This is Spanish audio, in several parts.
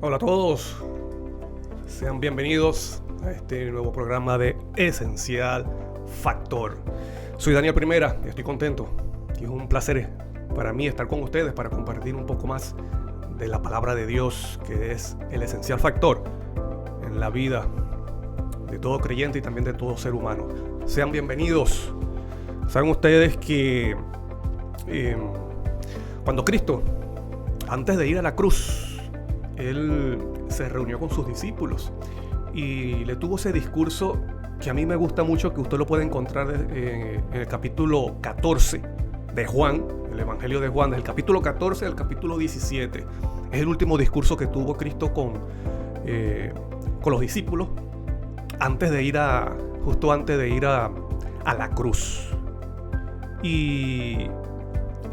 Hola a todos, sean bienvenidos a este nuevo programa de Esencial Factor. Soy Daniel Primera y estoy contento y es un placer para mí estar con ustedes para compartir un poco más de la palabra de Dios, que es el esencial factor en la vida de todo creyente y también de todo ser humano. Sean bienvenidos. Saben ustedes que cuando Cristo, antes de ir a la cruz, Él se reunió con sus discípulos y le tuvo ese discurso que a mí me gusta mucho, que usted lo puede encontrar en el capítulo 14 de Juan, el Evangelio de Juan, del capítulo 14 al capítulo 17. Es el último discurso que tuvo Cristo con los discípulos justo antes de ir a la cruz. Y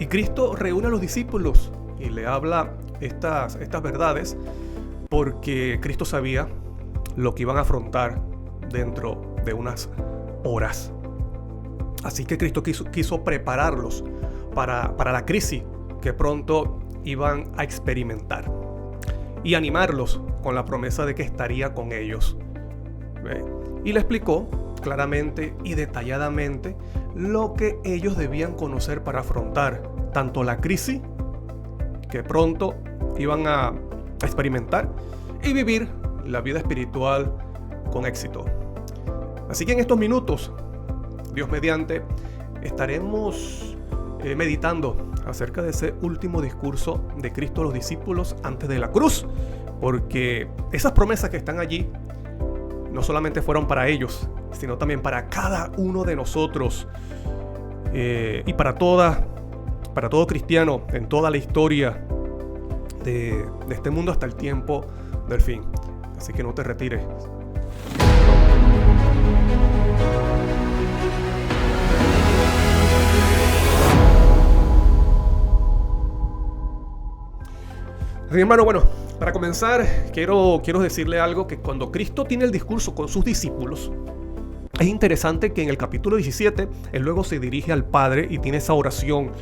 Cristo reúne a los discípulos y le habla estas verdades porque Cristo sabía lo que iban a afrontar dentro de unas horas. Así que Cristo quiso prepararlos para la crisis que pronto iban a experimentar y animarlos con la promesa de que estaría con ellos. Y le explicó claramente y detalladamente lo que ellos debían conocer para afrontar tanto la crisis que pronto iban a experimentar y vivir la vida espiritual con éxito. Así que en estos minutos, Dios mediante, estaremos meditando acerca de ese último discurso de Cristo a los discípulos antes de la cruz, porque esas promesas que están allí no solamente fueron para ellos, sino también para cada uno de nosotros y para todo cristiano en toda la historia de este mundo hasta el tiempo del fin. Así que no te retires. Así, hermano, bueno, para comenzar quiero decirle algo, que cuando Cristo tiene el discurso con sus discípulos, es interesante que en el capítulo 17 Él luego se dirige al Padre y tiene esa oración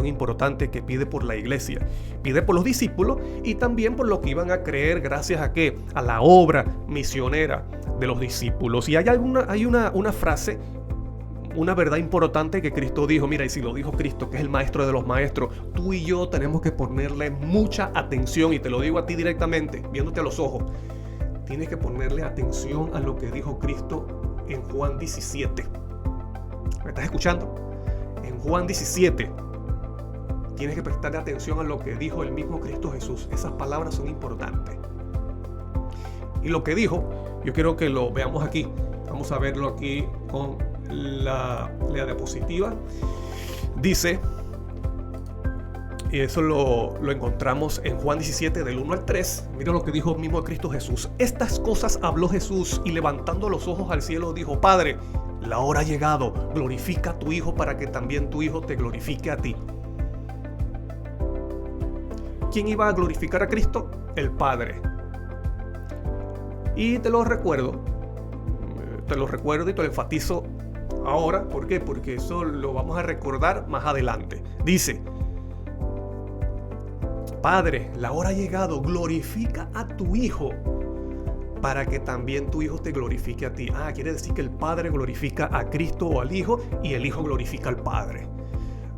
importante que pide por la iglesia. Pide por los discípulos y también por lo que iban a creer gracias a ¿qué? A la obra misionera de los discípulos. Y hay una frase, una verdad importante que Cristo dijo. Mira, y si lo dijo Cristo, que es el maestro de los maestros, tú y yo tenemos que ponerle mucha atención, y te lo digo a ti directamente, viéndote a los ojos. Tienes que ponerle atención a lo que dijo Cristo en Juan 17. ¿Me estás escuchando? En Juan 17 tienes que prestarle atención a lo que dijo el mismo Cristo Jesús. Esas palabras son importantes. Y lo que dijo, yo quiero que lo veamos aquí. Vamos a verlo aquí con la diapositiva. Dice, y eso lo encontramos en Juan 17 del 1 al 3. Mira lo que dijo el mismo Cristo Jesús. Estas cosas habló Jesús y levantando los ojos al cielo dijo: Padre, la hora ha llegado, glorifica a tu Hijo para que también tu Hijo te glorifique a ti. ¿Quién iba a glorificar a Cristo? El Padre. Y te lo recuerdo y te lo enfatizo ahora. ¿Por qué? Porque eso lo vamos a recordar más adelante. Dice: Padre, la hora ha llegado, glorifica a tu Hijo para que también tu Hijo te glorifique a ti. Quiere decir que el Padre glorifica a Cristo o al Hijo y el Hijo glorifica al Padre.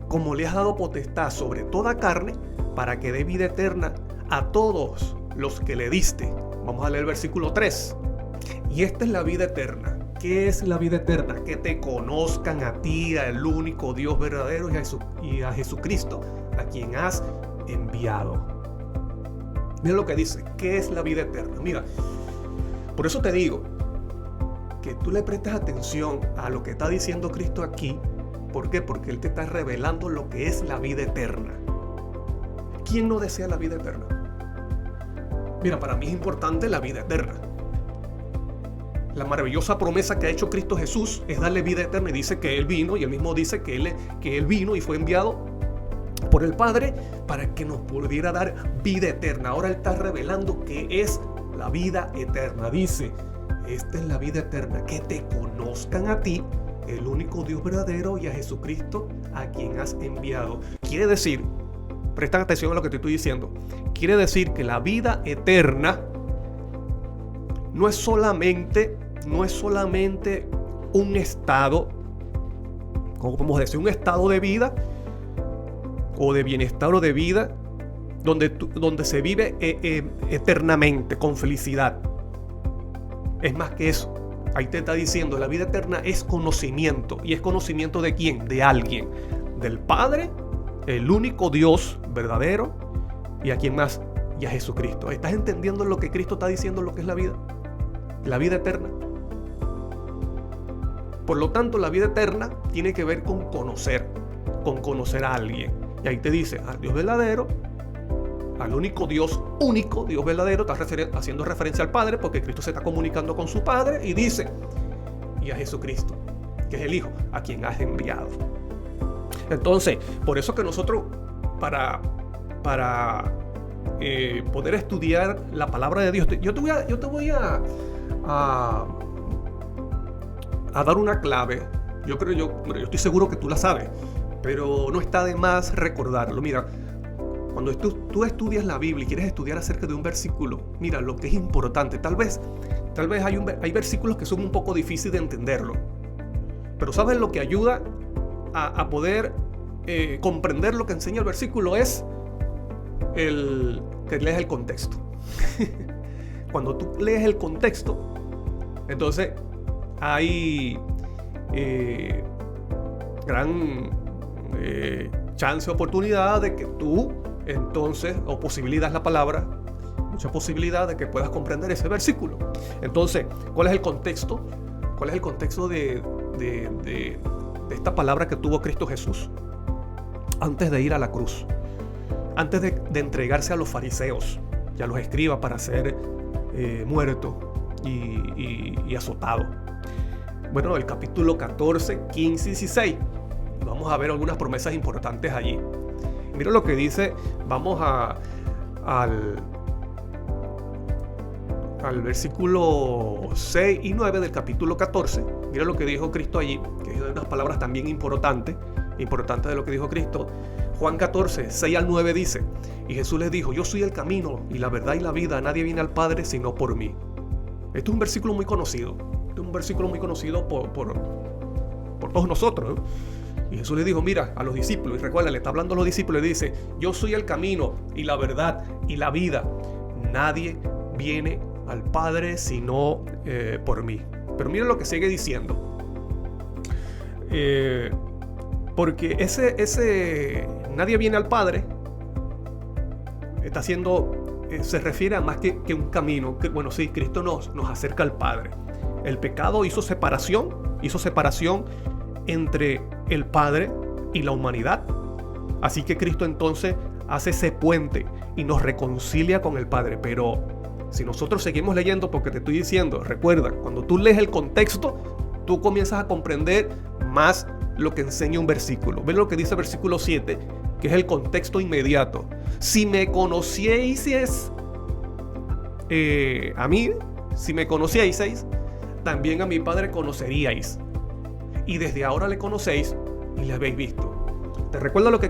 Como le has dado potestad sobre toda carne para que dé vida eterna a todos los que le diste. Vamos a leer el versículo 3. Y esta es la vida eterna. ¿Qué es la vida eterna? Que te conozcan a ti, al único Dios verdadero, y a Jesucristo, a quien has enviado. Mira lo que dice, ¿qué es la vida eterna? Mira, por eso te digo que tú le prestes atención a lo que está diciendo Cristo aquí. ¿Por qué? Porque Él te está revelando lo que es la vida eterna. ¿Quién no desea la vida eterna? Mira, para mí es importante la vida eterna. La maravillosa promesa que ha hecho Cristo Jesús es darle vida eterna, y dice que Él vino, y Él mismo dice que Él vino y fue enviado por el Padre para que nos pudiera dar vida eterna. Ahora Él está revelando qué es la vida eterna. Dice: esta es la vida eterna, que te conozcan a ti, el único Dios verdadero, y a Jesucristo, a quien has enviado. Quiere decir prestan atención a lo que te estoy diciendo, quiere decir que la vida eterna no es solamente un estado, ¿cómo podemos decir? Un estado de vida o de bienestar o de vida donde se vive eternamente con felicidad. Es más que eso. Ahí te está diciendo, la vida eterna es conocimiento. ¿Y es conocimiento de quién? De alguien. Del Padre, el único Dios verdadero. ¿Y a quién más? Y a Jesucristo. ¿Estás entendiendo lo que Cristo está diciendo, lo que es la vida? La vida eterna. Por lo tanto, la vida eterna tiene que ver con conocer a alguien. Y ahí te dice, al Dios verdadero, al único Dios verdadero, está haciendo referencia al Padre, porque Cristo se está comunicando con su Padre, y dice, y a Jesucristo, que es el Hijo, a quien has enviado. Entonces, por eso que nosotros, para poder estudiar la palabra de Dios, yo te voy a dar una clave. Yo estoy seguro que tú la sabes, pero no está de más recordarlo. Mira, cuando tú estudias la Biblia y quieres estudiar acerca de un versículo, mira lo que es importante. Tal vez hay versículos que son un poco difíciles de entenderlo, pero ¿sabes lo que ayuda a poder comprender lo que enseña el versículo? Es que lees el contexto. Cuando tú lees el contexto, entonces hay gran chance, oportunidad de que tú, entonces, o posibilidad es la palabra, mucha posibilidad de que puedas comprender ese versículo. Entonces, ¿cuál es el contexto? ¿Cuál es el contexto de esta palabra que tuvo Cristo Jesús antes de ir a la cruz? Antes de entregarse a los fariseos y a los escribas para ser muerto y azotado. Bueno, el capítulo 14, 15 y 16. Vamos a ver algunas promesas importantes allí. Mira lo que dice, vamos al versículo 6 y 9 del capítulo 14. Mira lo que dijo Cristo allí, que es unas palabras también importantes de lo que dijo Cristo. Juan 14, 6 al 9 dice, y Jesús les dijo, yo soy el camino y la verdad y la vida, nadie viene al Padre sino por mí. Este es un versículo muy conocido. Por todos nosotros, ¿no? Y Jesús le dijo, mira, a los discípulos, y recuerda, le está hablando a los discípulos, le dice, yo soy el camino y la verdad y la vida. Nadie viene al Padre sino por mí. Pero mira lo que sigue diciendo. Porque ese nadie viene al Padre está haciendo, se refiere a más que un camino. Bueno, sí, Cristo nos acerca al Padre. El pecado hizo separación entre el Padre y la humanidad. Así que Cristo entonces hace ese puente y nos reconcilia con el Padre. Pero si nosotros seguimos leyendo, porque te estoy diciendo, recuerda, cuando tú lees el contexto, tú comienzas a comprender más lo que enseña un versículo. Ven lo que dice el versículo 7, que es el contexto inmediato. Si me conocieseis a mí, si me conocieseis, también a mi Padre conoceríais. Y desde ahora le conocéis y le habéis visto. ¿Te recuerda lo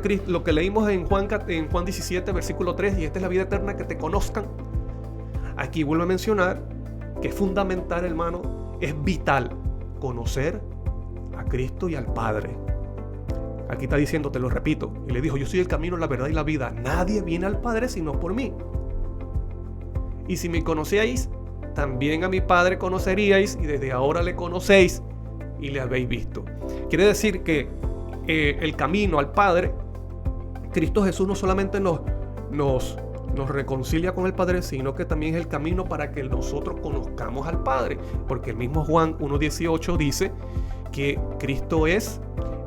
que leímos en Juan 17, versículo 3? Y esta es la vida eterna, que te conozcan. Aquí vuelvo a mencionar que es fundamental, hermano, es vital conocer a Cristo y al Padre. Aquí está diciendo, te lo repito, y le dijo, yo soy el camino, la verdad y la vida. Nadie viene al Padre sino por mí. Y si me conocíais, también a mi Padre conoceríais, y desde ahora le conocéis y le habéis visto. Quiere decir que el camino al Padre, Cristo Jesús no solamente nos reconcilia con el Padre, sino que también es el camino para que nosotros conozcamos al Padre. Porque el mismo Juan 1:18 dice que Cristo es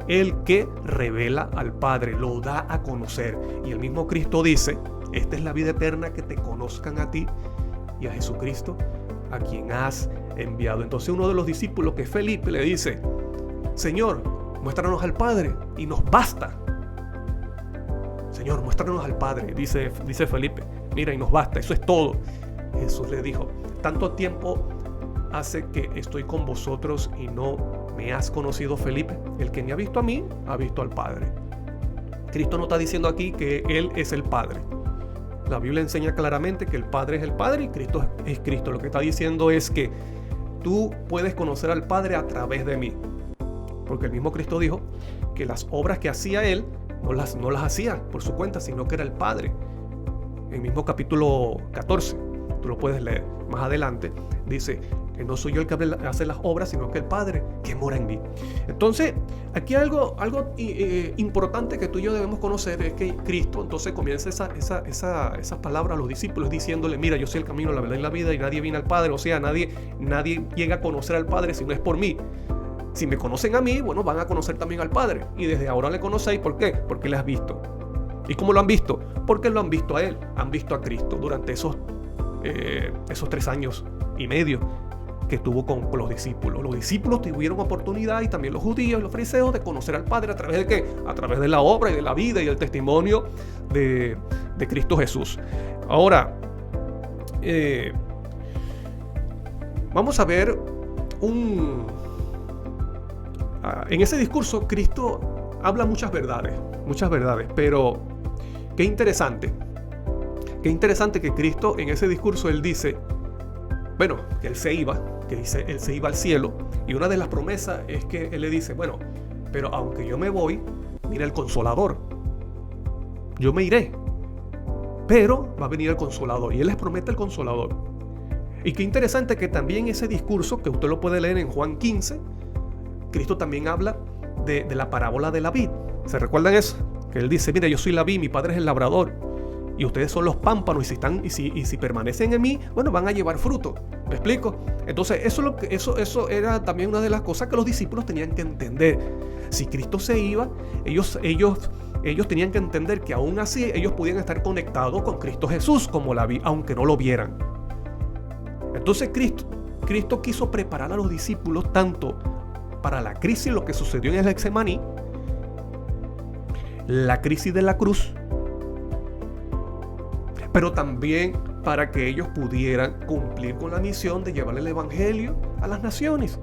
el que revela al Padre, lo da a conocer. Y el mismo Cristo dice, esta es la vida eterna, que te conozcan a ti y a Jesucristo, a quien has enviado. Entonces uno de los discípulos, que es Felipe, le dice, Señor, muéstranos al Padre y nos basta. Señor, muéstranos al Padre, dice Felipe, mira, y nos basta, eso es todo. Jesús le dijo, tanto tiempo hace que estoy con vosotros y no me has conocido, Felipe. El que me ha visto a mí, ha visto al Padre. Cristo no está diciendo aquí que Él es el Padre. La Biblia enseña claramente que el Padre es el Padre y Cristo es Cristo. Lo que está diciendo es que tú puedes conocer al Padre a través de mí. Porque el mismo Cristo dijo que las obras que hacía Él no las hacía por su cuenta, sino que era el Padre. En el mismo capítulo 14, tú lo puedes leer más adelante, dice que no soy yo el que hace las obras, sino que el Padre que mora en mí. Entonces, aquí algo importante que tú y yo debemos conocer es que Cristo entonces comienza esas palabras a los discípulos diciéndole: mira, yo soy el camino, la verdad y la vida, y nadie viene al Padre. O sea, nadie llega a conocer al Padre si no es por mí. Si me conocen a mí, bueno, van a conocer también al Padre. Y desde ahora le conocéis. ¿Por qué? Porque le has visto. ¿Y cómo lo han visto? Porque lo han visto a Él. Han visto a Cristo durante esos 3 años y medio que estuvo con los discípulos. Los discípulos tuvieron oportunidad, y también los judíos y los fariseos, de conocer al Padre. ¿A través de qué? A través de la obra y de la vida y del testimonio de Cristo Jesús. Ahora, vamos a ver en ese discurso Cristo habla muchas verdades, pero qué interesante que Cristo en ese discurso Él dice, bueno, que Él se iba al cielo, y una de las promesas es que Él le dice, bueno, pero aunque yo me voy, mira el Consolador, yo me iré, pero va a venir el Consolador, y Él les promete el Consolador. Y qué interesante que también ese discurso, que usted lo puede leer en Juan 15, Cristo también habla de la parábola de la vid. ¿Se recuerdan eso? Que Él dice, mira, yo soy la vid, mi Padre es el labrador, y ustedes son los pámpanos, y si permanecen en mí, bueno, van a llevar fruto. ¿Me explico? Entonces, eso era también una de las cosas que los discípulos tenían que entender. Si Cristo se iba, ellos tenían que entender que aún así ellos podían estar conectados con Cristo Jesús como la vid, aunque no lo vieran. Entonces Cristo quiso preparar a los discípulos tanto para la crisis, lo que sucedió en el Getsemaní, la crisis de la cruz, pero también para que ellos pudieran cumplir con la misión de llevar el evangelio a las naciones.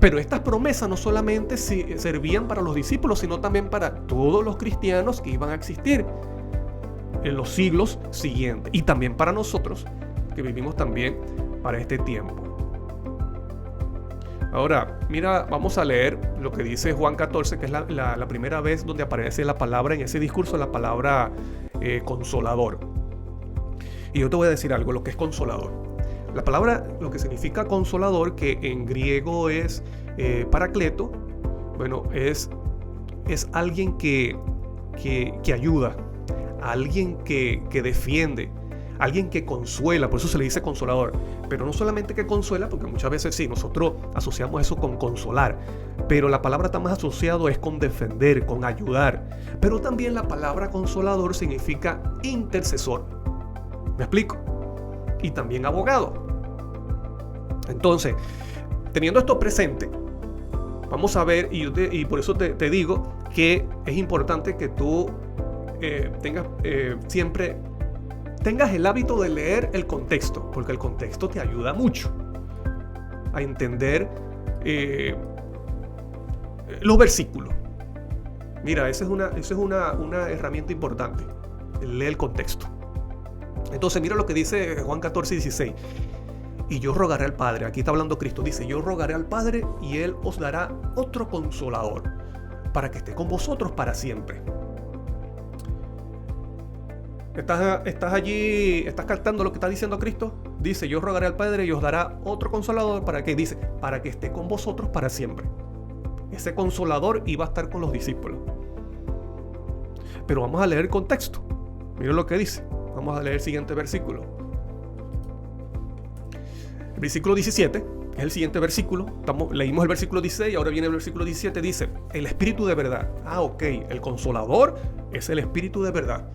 Pero estas promesas no solamente servían para los discípulos, sino también para todos los cristianos que iban a existir en los siglos siguientes, y también para nosotros que vivimos también para este tiempo. Ahora, mira, vamos a leer lo que dice Juan 14, que es la primera vez donde aparece la palabra en ese discurso, la palabra consolador. Y yo te voy a decir algo, lo que es consolador. La palabra, lo que significa consolador, que en griego es paracleto, bueno, es alguien que ayuda, alguien que defiende, alguien que consuela. Por eso se le dice consolador. Pero no solamente que consuela, porque muchas veces sí, nosotros asociamos eso con consolar, pero la palabra está más asociado es con defender, con ayudar. Pero también la palabra consolador significa intercesor. ¿Me explico? Y también abogado. Entonces, teniendo esto presente, vamos a ver, y por eso te digo que es importante que tú siempre tengas el hábito de leer el contexto, porque el contexto te ayuda mucho a entender los versículos. Mira, esa es una herramienta importante, leer el contexto. Entonces, mira lo que dice Juan 14, 16. Y yo rogaré al Padre, aquí está hablando Cristo, dice, yo rogaré al Padre y Él os dará otro consolador para que esté con vosotros para siempre. ¿Estás allí? ¿Estás captando lo que está diciendo Cristo? Dice, yo rogaré al Padre y os dará otro consolador. ¿Para qué? Dice, para que esté con vosotros para siempre. Ese consolador iba a estar con los discípulos. Pero vamos a leer el contexto. Miren lo que dice. Vamos a leer el siguiente versículo. El versículo 17 es el siguiente versículo. Leímos el versículo 16 y ahora viene el versículo 17. Dice, el Espíritu de verdad. Ok, el consolador es el Espíritu de verdad,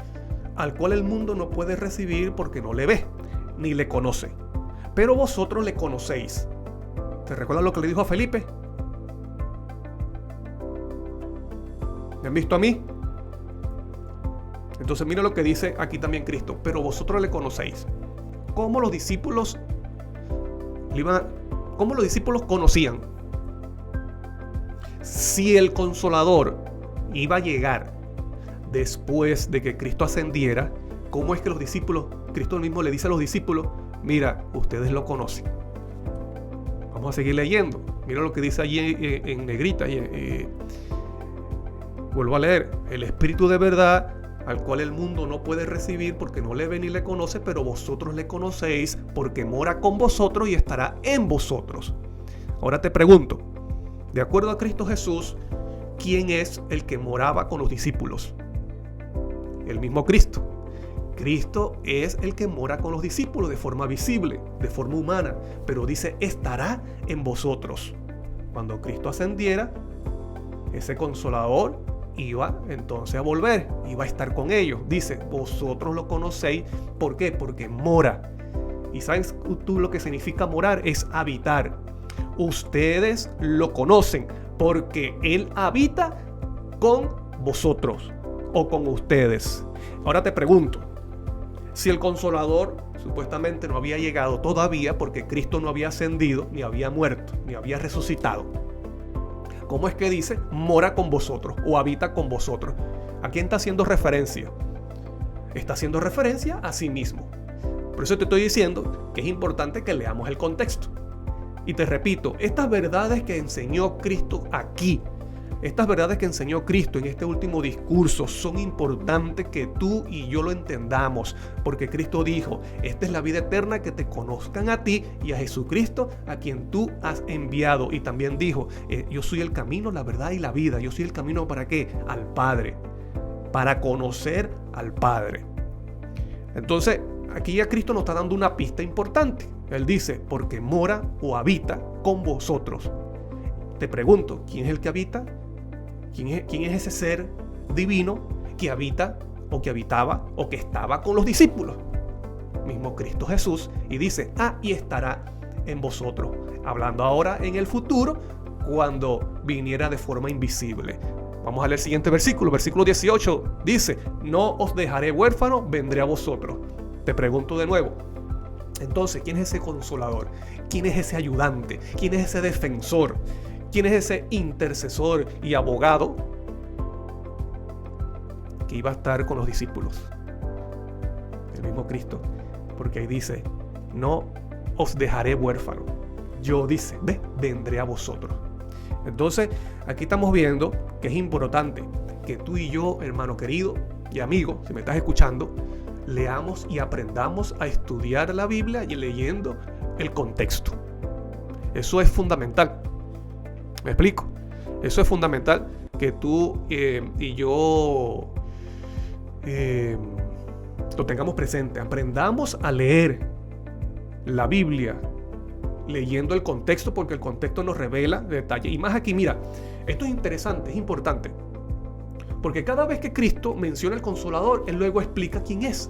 al cual el mundo no puede recibir porque no le ve, ni le conoce. Pero vosotros le conocéis. ¿Te recuerdas lo que le dijo a Felipe? ¿Me han visto a mí? Entonces mira lo que dice aquí también Cristo. Pero vosotros le conocéis. ¿Cómo los discípulos conocían? Si el Consolador iba a llegar después de que Cristo ascendiera, ¿cómo es que los discípulos, Cristo mismo le dice a los discípulos, mira, ustedes lo conocen? Vamos a seguir leyendo. Mira lo que dice allí en negrita. Vuelvo a leer. El Espíritu de verdad, al cual el mundo no puede recibir porque no le ve ni le conoce, pero vosotros le conocéis porque mora con vosotros y estará en vosotros. Ahora te pregunto, de acuerdo a Cristo Jesús, ¿quién es el que moraba con los discípulos? El mismo Cristo. Cristo es el que mora con los discípulos de forma visible, de forma humana, pero dice, estará en vosotros. Cuando Cristo ascendiera, ese Consolador iba entonces a volver, iba a estar con ellos. Dice, vosotros lo conocéis. ¿Por qué? Porque mora. ¿Y sabes tú lo que significa morar? Es habitar. Ustedes lo conocen porque Él habita con vosotros o con ustedes. Ahora te pregunto, si el Consolador supuestamente no había llegado todavía porque Cristo no había ascendido, ni había muerto, ni había resucitado, ¿cómo es que dice mora con vosotros o habita con vosotros? ¿A quién está haciendo referencia? Está haciendo referencia a sí mismo. Por eso te estoy diciendo que es importante que leamos el contexto. Y te repito, estas verdades que enseñó Cristo aquí, estas verdades que enseñó Cristo en este último discurso son importantes que tú y yo lo entendamos, porque Cristo dijo, esta es la vida eterna, que te conozcan a ti y a Jesucristo a quien tú has enviado. Y también dijo, yo soy el camino, la verdad y la vida. Yo soy el camino ¿para qué? Al Padre, para conocer al Padre. Entonces, aquí ya Cristo nos está dando una pista importante. Él dice, porque mora o habita con vosotros. Te pregunto, ¿quién es el que habita? ¿Quién es ese ser divino que habita o que habitaba o que estaba con los discípulos? Mismo Cristo Jesús. Y dice, y estará en vosotros. Hablando ahora en el futuro, cuando viniera de forma invisible. Vamos a leer el siguiente versículo. Versículo 18 dice, no os dejaré huérfano, vendré a vosotros. Te pregunto de nuevo. Entonces, ¿quién es ese consolador? ¿Quién es ese ayudante? ¿Quién es ese defensor? ¿Quién es ese intercesor y abogado que iba a estar con los discípulos? El mismo Cristo. Porque ahí dice, no os dejaré huérfano. Yo, dice, vendré a vosotros. Entonces, aquí estamos viendo que es importante que tú y yo, hermano querido y amigo, si me estás escuchando, leamos y aprendamos a estudiar la Biblia y leyendo el contexto. Eso es fundamental. ¿Me explico? Eso es fundamental que tú y yo lo tengamos presente. Aprendamos a leer la Biblia leyendo el contexto, porque el contexto nos revela detalles. Y más aquí, mira, esto es interesante, es importante. Porque cada vez que Cristo menciona el Consolador, Él luego explica quién es.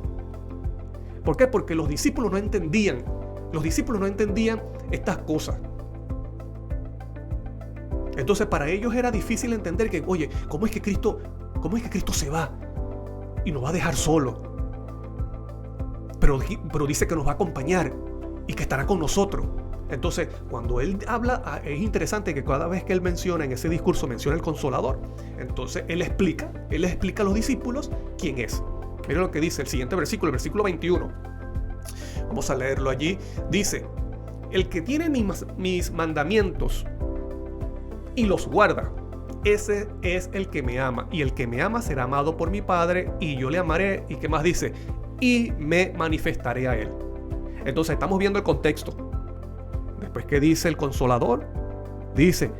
¿Por qué? Porque los discípulos no entendían. Los discípulos no entendían estas cosas. Entonces para ellos era difícil entender que, oye, ¿cómo es que Cristo se va y nos va a dejar solo? Pero dice que nos va a acompañar y que estará con nosotros. Entonces, cuando Él habla, es interesante que cada vez que Él menciona en ese discurso, menciona el Consolador. Entonces Él explica a los discípulos quién es. Miren lo que dice el siguiente versículo, el versículo 21. Vamos a leerlo allí. Dice, el que tiene mis mandamientos y los guarda, ese es el que me ama. Y el que me ama será amado por mi Padre, y yo le amaré. ¿Y qué más dice? Y me manifestaré a él. Entonces estamos viendo el contexto. Después que dice el Consolador, dice,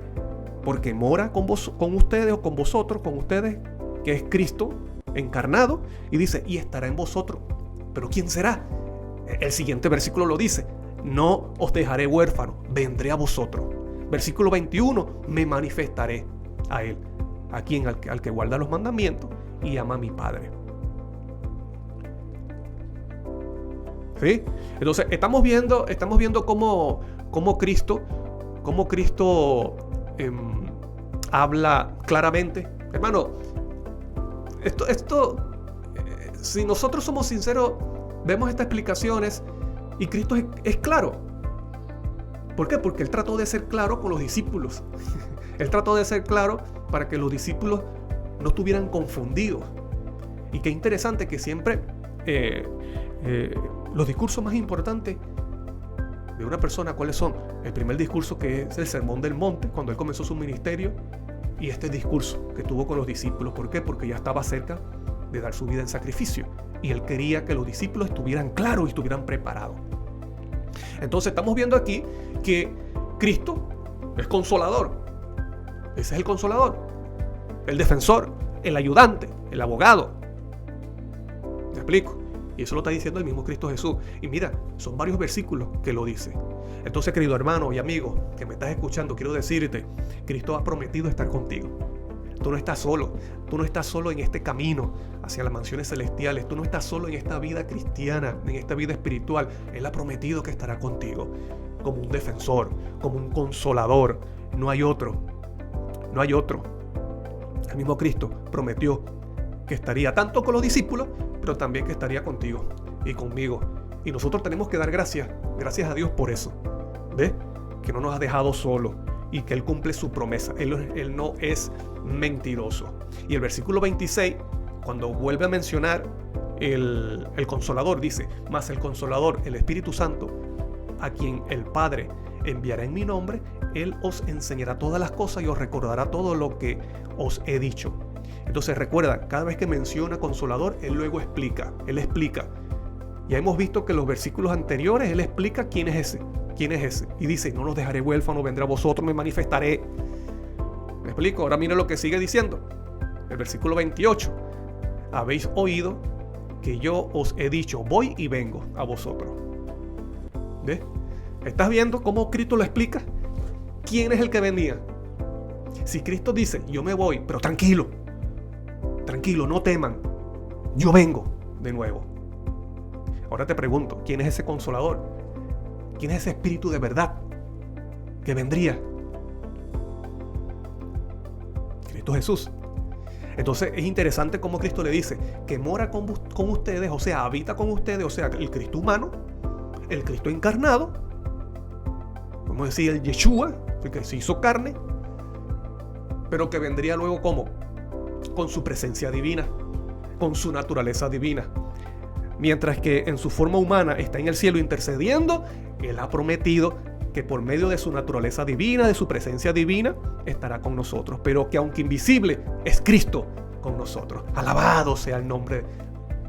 porque mora con ustedes o con vosotros, con ustedes, que es Cristo encarnado, y dice, y estará en vosotros. ¿Pero quién será? El siguiente versículo lo dice, no os dejaré huérfano, vendré a vosotros. Versículo 21, me manifestaré a él, a quien, al que guarda los mandamientos y ama a mi Padre. ¿Sí? Entonces estamos viendo cómo Cristo habla claramente. Hermano, si nosotros somos sinceros, vemos estas explicaciones y Cristo es claro. ¿Por qué? Porque Él trató de ser claro con los discípulos. Él trató de ser claro para que los discípulos no estuvieran confundidos. Y qué interesante que siempre los discursos más importantes de una persona, ¿cuáles son? El primer discurso, que es el Sermón del Monte, cuando él comenzó su ministerio, y este discurso que tuvo con los discípulos. ¿Por qué? Porque ya estaba cerca de dar su vida en sacrificio, y él quería que los discípulos estuvieran claros y estuvieran preparados. Entonces estamos viendo aquí que Cristo es consolador. Ese es el consolador, el defensor, el ayudante, el abogado. ¿Me explico? Y eso lo está diciendo el mismo Cristo Jesús. Y mira, son varios versículos que lo dice. Entonces, querido hermano y amigo que me estás escuchando, quiero decirte, Cristo ha prometido estar contigo. Tú no estás solo. Tú no estás solo en este camino hacia las mansiones celestiales. Tú no estás solo en esta vida cristiana, en esta vida espiritual. Él ha prometido que estará contigo como un defensor, como un consolador. No hay otro. No hay otro. El mismo Cristo prometió que estaría tanto con los discípulos, pero también que estaría contigo y conmigo. Y nosotros tenemos que dar gracias a Dios por eso. ¿Ves? Que no nos ha dejado solos y que Él cumple su promesa. Él no es mentiroso. Y el versículo 26, cuando vuelve a mencionar el Consolador, dice: mas el Consolador, el Espíritu Santo, a quien el Padre enviará en mi nombre, Él os enseñará todas las cosas y os recordará todo lo que os he dicho. Entonces recuerda, cada vez que menciona Consolador, Él luego explica. Él explica. Ya hemos visto que en los versículos anteriores Él explica quién es ese. ¿Quién es ese? Y dice: no los dejaré huérfanos, vendré a vosotros, me manifestaré. ¿Me explico? Ahora mira lo que sigue diciendo. El versículo 28. Habéis oído que yo os he dicho: voy y vengo a vosotros. ¿Ves? ¿Estás viendo cómo Cristo lo explica? ¿Quién es el que venía? Si Cristo dice: yo me voy, pero tranquilo, no teman, yo vengo de nuevo. Ahora te pregunto, ¿quién es ese Consolador? ¿Quién es ese Espíritu de verdad que vendría? Cristo Jesús. Entonces es interesante cómo Cristo le dice que mora con ustedes, o sea, habita con ustedes, o sea, el Cristo humano, el Cristo encarnado, vamos a decir el Yeshua, el que se hizo carne, pero que vendría luego ¿cómo? Con su presencia divina, con su naturaleza divina. Mientras que en su forma humana está en el cielo intercediendo, Él ha prometido que por medio de su naturaleza divina, de su presencia divina, estará con nosotros. Pero que aunque invisible, es Cristo con nosotros. Alabado sea el nombre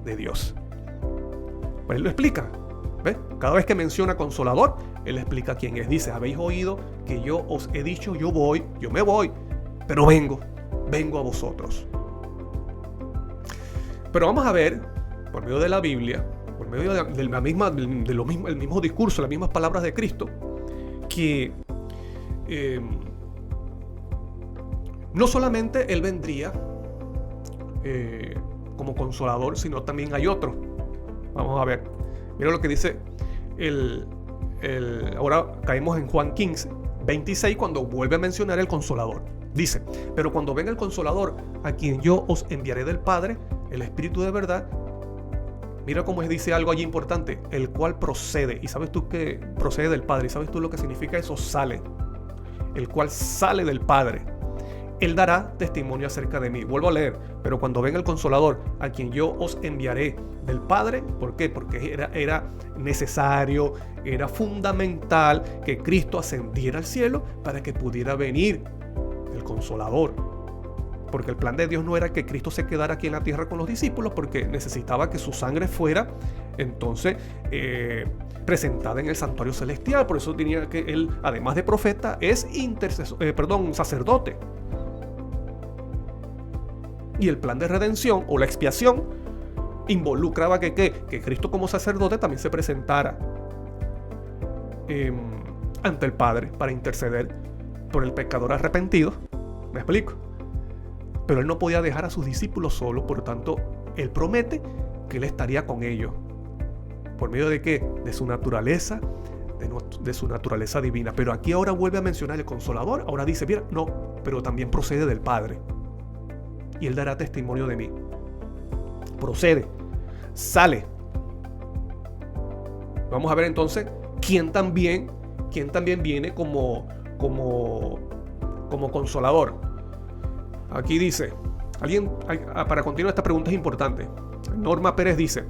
de Dios. Pues Él lo explica. ¿Ves? Cada vez que menciona Consolador, Él explica quién es. Dice: habéis oído que yo os he dicho: yo me voy, pero vengo a vosotros. Pero vamos a ver, por medio de la Biblia, por medio del mismo discurso, las mismas palabras de Cristo, que no solamente Él vendría como Consolador, sino también hay otro. Vamos a ver. Mira lo que dice ahora caemos en Juan 15, 26, cuando vuelve a mencionar el Consolador. Dice: pero cuando venga el Consolador, a quien yo os enviaré del Padre, el Espíritu de verdad, mira cómo dice algo allí importante: el cual procede. Y sabes tú que procede del Padre. ¿Y sabes tú lo que significa eso? Sale. El cual sale del Padre. Él dará testimonio acerca de mí. Vuelvo a leer: pero cuando venga el Consolador, a quien yo os enviaré del Padre. ¿Por qué? Porque era necesario, era fundamental que Cristo ascendiera al cielo para que pudiera venir el Consolador. Porque el plan de Dios no era que Cristo se quedara aquí en la tierra con los discípulos, porque necesitaba que su sangre fuera entonces presentada en el santuario celestial. Por eso tenía que él, además de profeta, es sacerdote. Y el plan de redención o la expiación involucraba que Cristo como sacerdote también se presentara ante el Padre para interceder por el pecador arrepentido. ¿Me explico? Pero Él no podía dejar a sus discípulos solos, por lo tanto, Él promete que Él estaría con ellos. ¿Por medio de qué? De su naturaleza, de su naturaleza divina. Pero aquí ahora vuelve a mencionar el Consolador. Ahora dice: mira, no, pero también procede del Padre. Y Él dará testimonio de mí. Procede, sale. Vamos a ver entonces quién también viene como Consolador. Aquí dice: Para continuar, esta pregunta es importante. Norma Pérez dice,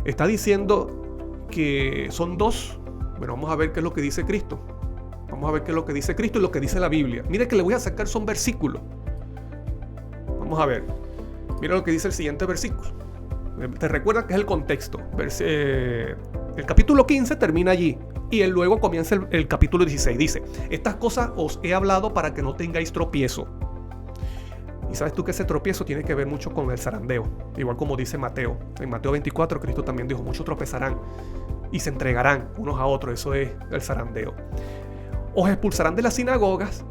¿está diciendo que son dos? Bueno, vamos a ver qué es lo que dice Cristo. Vamos a ver qué es lo que dice Cristo y lo que dice la Biblia. Mire que le voy a sacar son versículos. Vamos a ver. Mira lo que dice el siguiente versículo. Te recuerda que es el contexto. El capítulo 15 termina allí y luego comienza el capítulo 16. Dice, estas cosas os he hablado para que no tengáis tropiezo. Y sabes tú que ese tropiezo tiene que ver mucho con el zarandeo. Igual como dice Mateo. En Mateo 24 Cristo también dijo, muchos tropezarán y se entregarán unos a otros. Eso es el zarandeo. Os expulsarán de las sinagogas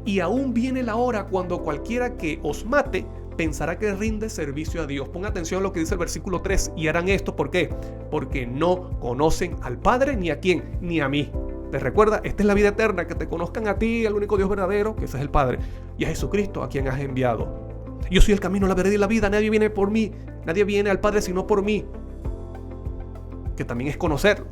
y aún viene la hora cuando cualquiera que os mate pensará que rinde servicio a Dios. Ponga atención a lo que dice el versículo 3. Y harán esto, ¿por qué? Porque no conocen al Padre, ni a quién, ni a mí. ¿Te recuerda? Esta es la vida eterna, que te conozcan a ti, al único Dios verdadero, que ese es el Padre, y a Jesucristo, a quien has enviado. Yo soy el camino, la verdad y la vida. Nadie viene por mí, nadie viene al Padre sino por mí. Que también es conocer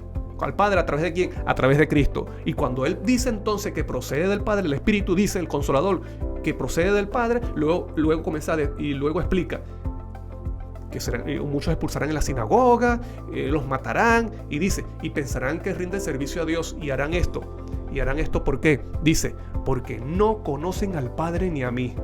al Padre, ¿a través de quién? A través de Cristo. Y cuando Él dice entonces que procede del Padre, el Espíritu dice, el Consolador, que procede del Padre, luego comienza y luego explica que muchos expulsarán en la sinagoga, los matarán, y dice, y pensarán que rinden servicio a Dios, y harán esto. ¿Y harán esto por qué? Dice, porque no conocen al Padre ni a mí.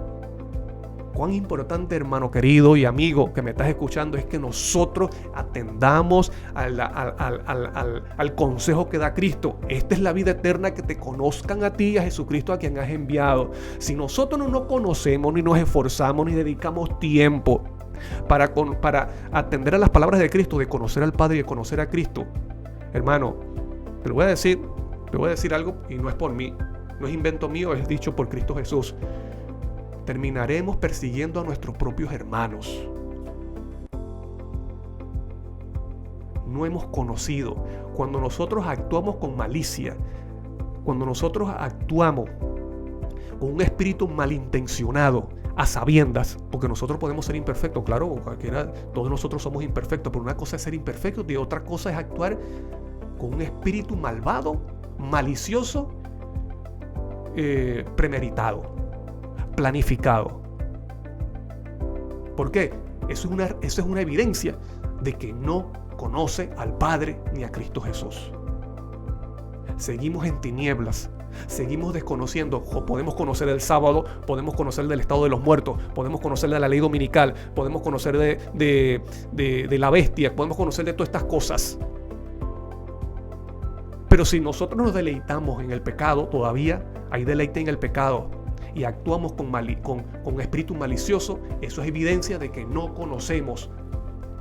Cuán importante, hermano querido y amigo que me estás escuchando, es que nosotros atendamos al consejo que da Cristo. Esta es la vida eterna, que te conozcan a ti y a Jesucristo, a quien has enviado. Si nosotros no nos conocemos, ni nos esforzamos, ni dedicamos tiempo para atender a las palabras de Cristo, de conocer al Padre y de conocer a Cristo, hermano, te voy a decir algo, y no es por mí, no es invento mío, es dicho por Cristo Jesús. Terminaremos persiguiendo a nuestros propios hermanos. No hemos conocido. Cuando nosotros actuamos con malicia, cuando nosotros actuamos con un espíritu malintencionado, a sabiendas, porque nosotros podemos ser imperfectos, claro, todos nosotros somos imperfectos, pero una cosa es ser imperfectos y otra cosa es actuar con un espíritu malvado, malicioso, premeditado, planificado. ¿Por qué? Eso es una evidencia de que no conoce al Padre ni a Cristo Jesús. Seguimos en tinieblas, seguimos desconociendo. Podemos conocer el sábado, podemos conocer del estado de los muertos, podemos conocer de la ley dominical, podemos conocer de la bestia, podemos conocer de todas estas cosas. Pero si nosotros nos deleitamos en el pecado, todavía hay deleite en el pecado, y actuamos con espíritu malicioso, eso es evidencia de que no conocemos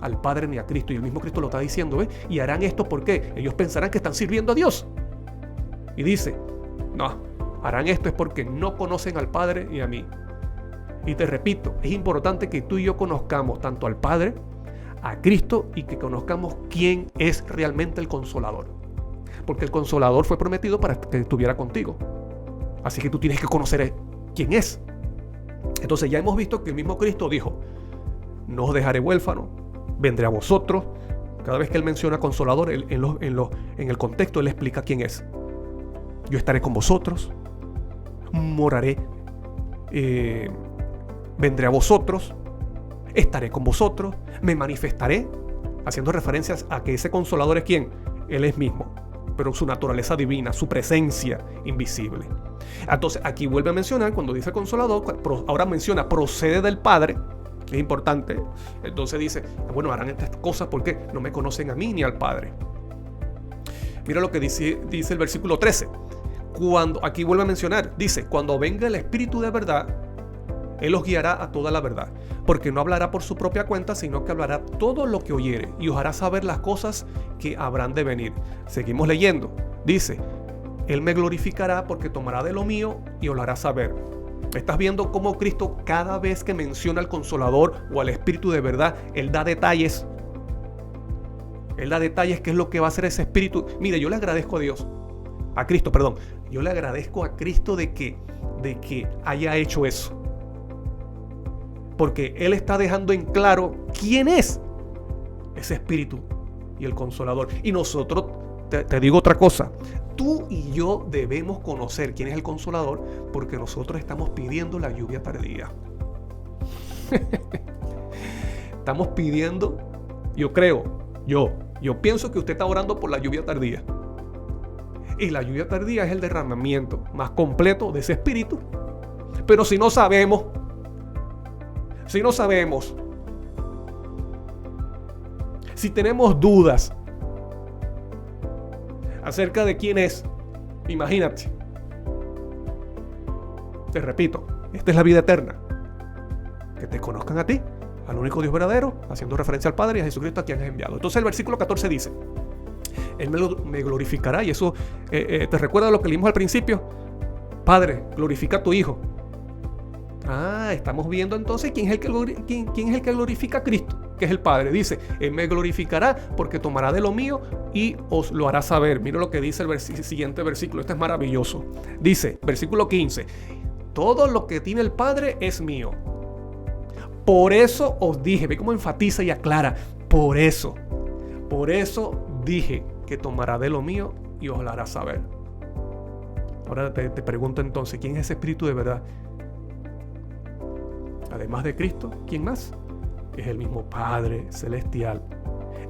al Padre ni a Cristo. Y el mismo Cristo lo está diciendo, ¿ves? Y harán esto, ¿por qué? Ellos pensarán que están sirviendo a Dios. Y dice, no, harán esto es porque no conocen al Padre ni a mí. Y te repito, es importante que tú y yo conozcamos tanto al Padre, a Cristo, y que conozcamos quién es realmente el Consolador. Porque el Consolador fue prometido para que estuviera contigo. Así que tú tienes que conocer quién es. Entonces ya hemos visto que el mismo Cristo dijo, no os dejaré huérfano, vendré a vosotros. Cada vez que Él menciona Consolador, en el contexto Él explica quién es. Yo estaré con vosotros, moraré, vendré a vosotros, estaré con vosotros, me manifestaré, haciendo referencias a que ese Consolador es ¿quién? Él es mismo, pero su naturaleza divina, su presencia invisible. Entonces aquí vuelve a mencionar, cuando dice Consolador, ahora menciona procede del Padre, que es importante. Entonces dice, bueno, harán estas cosas porque no me conocen a mí ni al Padre. Mira lo que dice el versículo 13. Aquí vuelve a mencionar, dice, cuando venga el Espíritu de verdad, Él os guiará a toda la verdad, porque no hablará por su propia cuenta, sino que hablará todo lo que oyere y os hará saber las cosas que habrán de venir. Seguimos leyendo. Dice, Él me glorificará porque tomará de lo mío y os lo hará saber. Estás viendo cómo Cristo, cada vez que menciona al Consolador o al Espíritu de verdad, Él da detalles. Él da detalles, qué es lo que va a hacer ese Espíritu. Mire, yo le agradezco a Cristo, yo le agradezco a Cristo de que haya hecho eso. Porque Él está dejando en claro quién es ese Espíritu y el Consolador. Y nosotros, te digo otra cosa, tú y yo debemos conocer quién es el Consolador, porque nosotros estamos pidiendo la lluvia tardía. Estamos pidiendo, yo pienso que usted está orando por la lluvia tardía. Y la lluvia tardía es el derramamiento más completo de ese espíritu. Pero si no sabemos si tenemos dudas acerca de quién es, imagínate. Te repito, esta es la vida eterna. Que te conozcan a ti, al único Dios verdadero, haciendo referencia al Padre y a Jesucristo a quien has enviado. Entonces el versículo 14 dice: Él me glorificará. Y eso te recuerda lo que leímos al principio. Padre, glorifica a tu Hijo. Estamos viendo entonces quién es el que glorifica a Cristo, que es el Padre. Dice: Él me glorificará porque tomará de lo mío y os lo hará saber. Mira lo que dice el siguiente versículo. Este es maravilloso. Dice, versículo 15: Todo lo que tiene el Padre es mío. Por eso os dije, ve cómo enfatiza y aclara. Por eso dije que tomará de lo mío y os lo hará saber. Ahora te pregunto entonces, ¿quién es ese Espíritu de verdad? Además de Cristo, ¿quién más? Es el mismo Padre Celestial.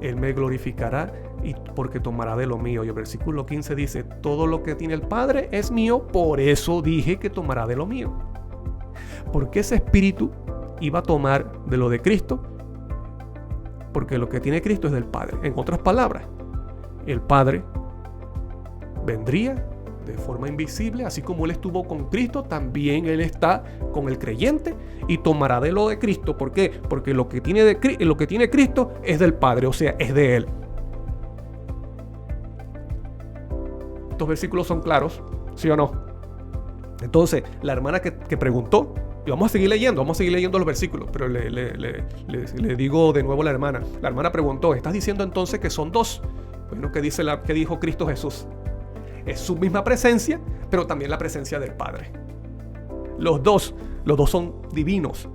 Él me glorificará y porque tomará de lo mío. Y el versículo 15 dice: todo lo que tiene el Padre es mío, por eso dije que tomará de lo mío. Porque ese Espíritu iba a tomar de lo de Cristo, porque lo que tiene Cristo es del Padre. En otras palabras, el Padre vendría de forma invisible, así como Él estuvo con Cristo, también Él está con el creyente y tomará de lo de Cristo. ¿Por qué? Porque lo que tiene Cristo es del Padre, o sea, es de Él. Estos versículos son claros, ¿sí o no? Entonces, la hermana que preguntó, y vamos a seguir leyendo los versículos, pero le digo de nuevo a la hermana preguntó: ¿estás diciendo entonces que son dos? Bueno, ¿qué dijo Cristo Jesús? Es su misma presencia, pero también la presencia del Padre. Los dos son divinos.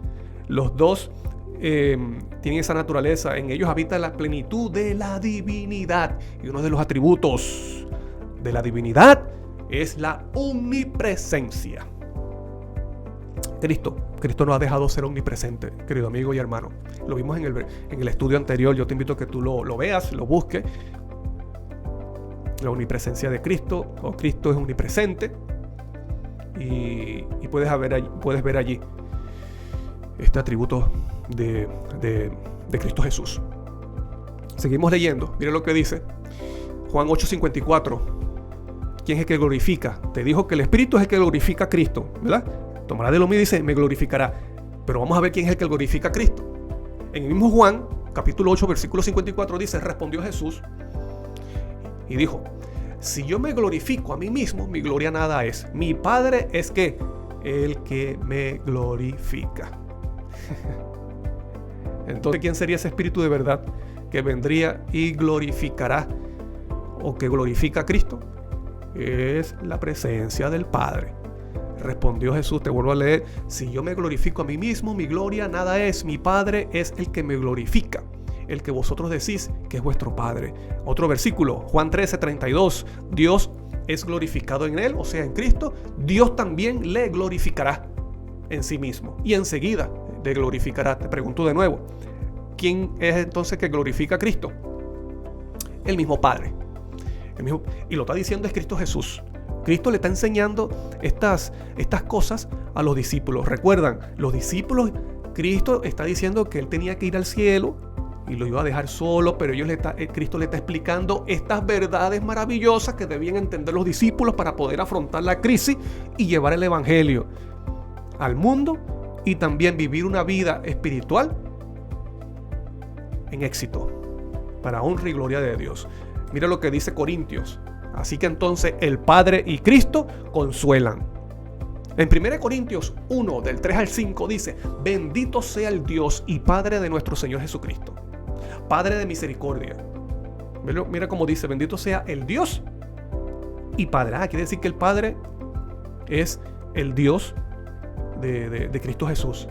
Los dos tienen esa naturaleza. En ellos habita la plenitud de la divinidad. Y uno de los atributos de la divinidad es la omnipresencia. Cristo no ha dejado ser omnipresente, querido amigo y hermano. Lo vimos en el estudio anterior. Yo te invito a que tú lo veas, lo busques. La omnipresencia de Cristo, o Cristo es omnipresente, y puedes ver allí este atributo de Cristo Jesús. Seguimos leyendo. Mira lo que dice Juan 8:54. ¿Quién es el que glorifica? Te dijo que el Espíritu es el que glorifica a Cristo, ¿verdad? Tomará de lo mío y dice: me glorificará. Pero vamos a ver quién es el que glorifica a Cristo. En el mismo Juan, capítulo 8, versículo 54 dice: respondió Jesús y dijo: si yo me glorifico a mí mismo, mi gloria nada es. Mi Padre es que el que me glorifica. Entonces, ¿quién sería ese Espíritu de verdad que vendría y glorificará, o que glorifica a Cristo? Es la presencia del Padre. Respondió Jesús, te vuelvo a leer: si yo me glorifico a mí mismo, mi gloria nada es. Mi Padre es el que me glorifica, el que vosotros decís que es vuestro Padre. Otro versículo, Juan 13:32. Dios es glorificado en Él, o sea, en Cristo. Dios también le glorificará en sí mismo, y enseguida le glorificará. Te pregunto de nuevo, ¿quién es entonces que glorifica a Cristo? El mismo Padre. Y lo está diciendo es Cristo Jesús. Cristo le está enseñando estas cosas a los discípulos. Recuerdan, los discípulos, Cristo está diciendo que Él tenía que ir al cielo y lo iba a dejar solo, pero Cristo le está explicando estas verdades maravillosas que debían entender los discípulos para poder afrontar la crisis y llevar el evangelio al mundo, y también vivir una vida espiritual en éxito, para honra y gloria de Dios. Mira lo que dice Corintios. Así que entonces el Padre y Cristo consuelan. En 1 Corintios 1, del 3 al 5 dice: bendito sea el Dios y Padre de nuestro Señor Jesucristo, Padre de misericordia. Mira cómo dice: bendito sea el Dios y Padre. Quiere decir que el Padre es el Dios de Cristo Jesús.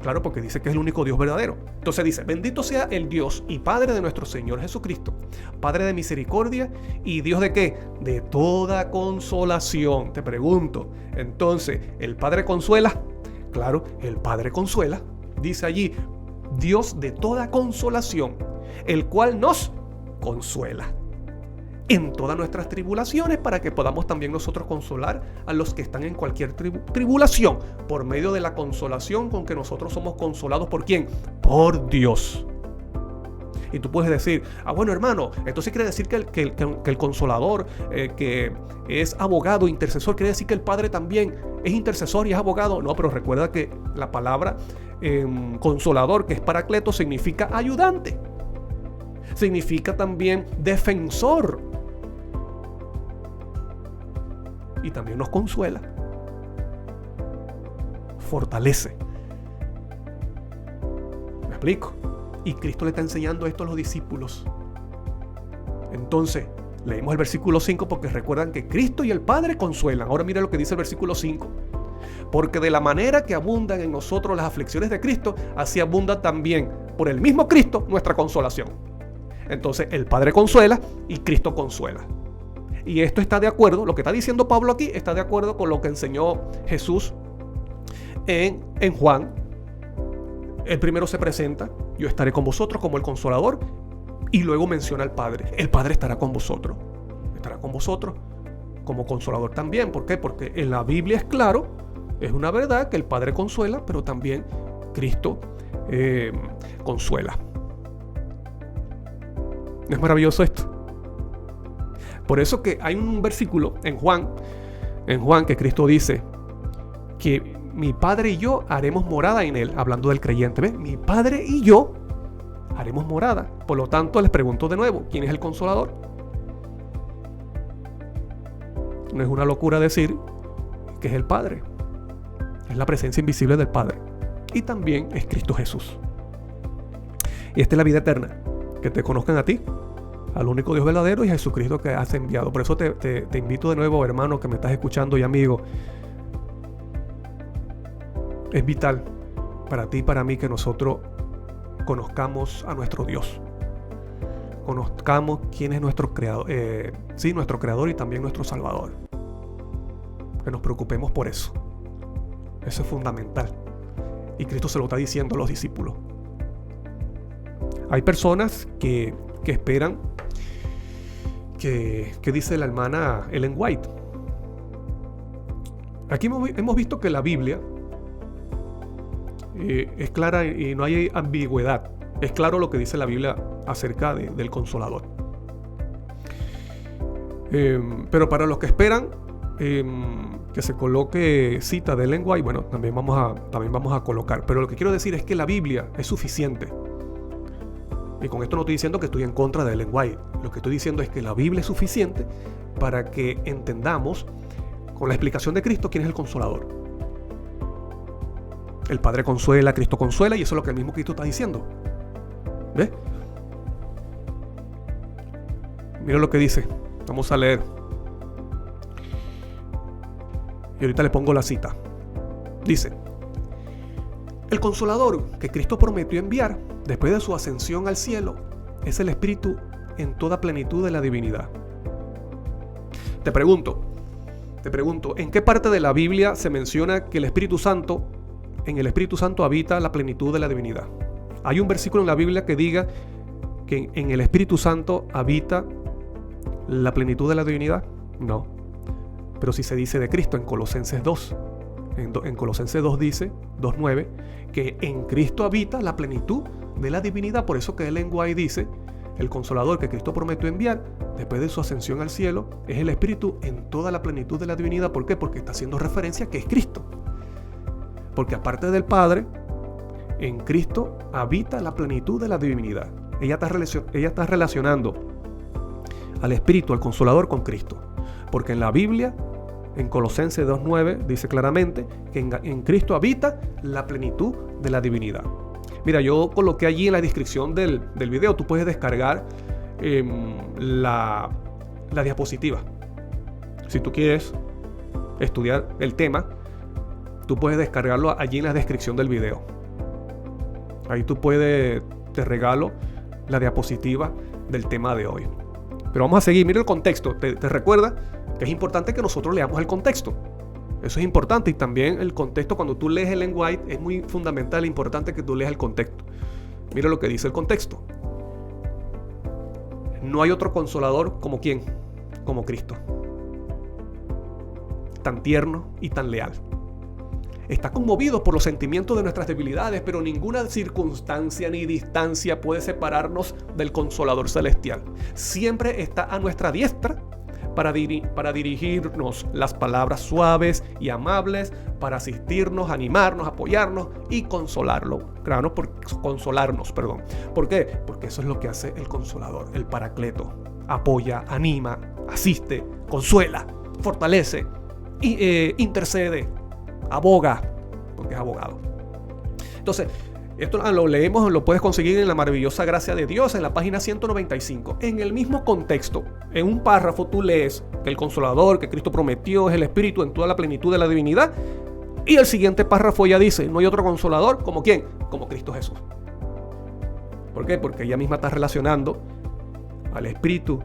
Claro, porque dice que es el único Dios verdadero. Entonces dice: bendito sea el Dios y Padre de nuestro Señor Jesucristo, Padre de misericordia y Dios de ¿qué? De toda consolación. Te pregunto, entonces, ¿el Padre consuela? Claro, el Padre consuela. Dice allí, Dios de toda consolación, el cual nos consuela en todas nuestras tribulaciones, para que podamos también nosotros consolar a los que están en cualquier tribulación, por medio de la consolación con que nosotros somos consolados. ¿Por quién? Por Dios. Y tú puedes decir, bueno, hermano, entonces quiere decir que el consolador, que es abogado, intercesor, quiere decir que el Padre también es intercesor y es abogado. No, pero recuerda que la palabra consolador, que es paracleto, significa ayudante. Significa también defensor. Y también nos consuela. Fortalece. ¿Me explico? Y Cristo le está enseñando esto a los discípulos. Entonces, leímos el versículo 5 porque recuerdan que Cristo y el Padre consuelan. Ahora mira lo que dice el versículo 5. Porque de la manera que abundan en nosotros las aflicciones de Cristo, así abunda también por el mismo Cristo nuestra consolación. Entonces, el Padre consuela y Cristo consuela. Y esto está de acuerdo, lo que está diciendo Pablo aquí está de acuerdo con lo que enseñó Jesús en Juan. El primero se presenta, yo estaré con vosotros como el consolador, y luego menciona al Padre. El Padre estará con vosotros como consolador también. ¿Por qué? Porque en la Biblia es claro, es una verdad que el Padre consuela, pero también Cristo consuela. ¿No es maravilloso esto? Por eso que hay un versículo en Juan que Cristo dice que mi Padre y yo haremos morada en él, hablando del creyente. ¿Ves? Mi Padre y yo haremos morada. Por lo tanto, les pregunto de nuevo, ¿quién es el consolador? No es una locura decir que es el Padre. Es la presencia invisible del Padre. Y también es Cristo Jesús. Y esta es la vida eterna, que te conozcan a ti, al único Dios verdadero, y a Jesucristo que has enviado. Por eso te invito de nuevo, hermano, que me estás escuchando y amigo. Es vital para ti y para mí que nosotros conozcamos a nuestro Dios. Conozcamos quién es nuestro creador, nuestro creador y también nuestro salvador. Que nos preocupemos por eso. Eso es fundamental. Y Cristo se lo está diciendo a los discípulos. Hay personas que esperan que dice la hermana Ellen White. Aquí hemos visto que la Biblia es clara y no hay ambigüedad. Es claro lo que dice la Biblia acerca del Consolador. Pero para los que esperan que se coloque cita de Ellen White, bueno, también vamos a colocar. Pero lo que quiero decir es que la Biblia es suficiente. Y con esto no estoy diciendo que estoy en contra de Ellen White. Lo que estoy diciendo es que la Biblia es suficiente para que entendamos con la explicación de Cristo quién es el Consolador. El Padre consuela, Cristo consuela, y eso es lo que el mismo Cristo está diciendo. ¿Ves? Mira lo que dice. Vamos a leer. Y ahorita le pongo la cita. Dice: el Consolador que Cristo prometió enviar después de su ascensión al cielo es el Espíritu en toda plenitud de la divinidad. Te pregunto, ¿en qué parte de la Biblia se menciona que en el Espíritu Santo habita la plenitud de la divinidad? ¿Hay un versículo en la Biblia que diga que en el Espíritu Santo habita la plenitud de la divinidad? No. Pero sí se dice de Cristo en Colosenses 2. En Colosenses 2 dice, 2:9, que en Cristo habita la plenitud de la divinidad. Por eso que Ellen White dice, el Consolador que Cristo prometió enviar después de su ascensión al cielo es el Espíritu en toda la plenitud de la divinidad. ¿Por qué? Porque está haciendo referencia a que es Cristo. Porque aparte del Padre, en Cristo habita la plenitud de la divinidad. Ella está relacionando al Espíritu, al Consolador, con Cristo. Porque en la Biblia, en Colosenses 2:9, dice claramente que en Cristo habita la plenitud de la divinidad. Mira, yo coloqué allí en la descripción del video, tú puedes descargar la diapositiva. Si tú quieres estudiar el tema, tú puedes descargarlo allí en la descripción del video. Ahí tú puedes, te regalo la diapositiva del tema de hoy. Pero vamos a seguir, mira el contexto. Te recuerda que es importante que nosotros leamos el contexto. Eso es importante, y también el contexto. Cuando tú lees Ellen White, es muy fundamental e importante que tú leas el contexto. Mira lo que dice el contexto. No hay otro consolador como ¿quién? Como Cristo. Tan tierno y tan leal. Está conmovido por los sentimientos de nuestras debilidades, pero ninguna circunstancia ni distancia puede separarnos del Consolador Celestial. Siempre está a nuestra diestra para dirigirnos las palabras suaves y amables, para asistirnos, animarnos, apoyarnos y consolarnos. ¿Por qué? Porque eso es lo que hace el Consolador, el Paracleto. Apoya, anima, asiste, consuela, fortalece, intercede, aboga, porque es abogado. Entonces, esto lo leemos, lo puedes conseguir en La Maravillosa Gracia de Dios, en la página 195. En el mismo contexto, en un párrafo tú lees que el Consolador que Cristo prometió es el Espíritu en toda la plenitud de la divinidad. Y el siguiente párrafo ya dice, no hay otro Consolador como ¿quién? Como Cristo Jesús. ¿Por qué? Porque ella misma está relacionando al Espíritu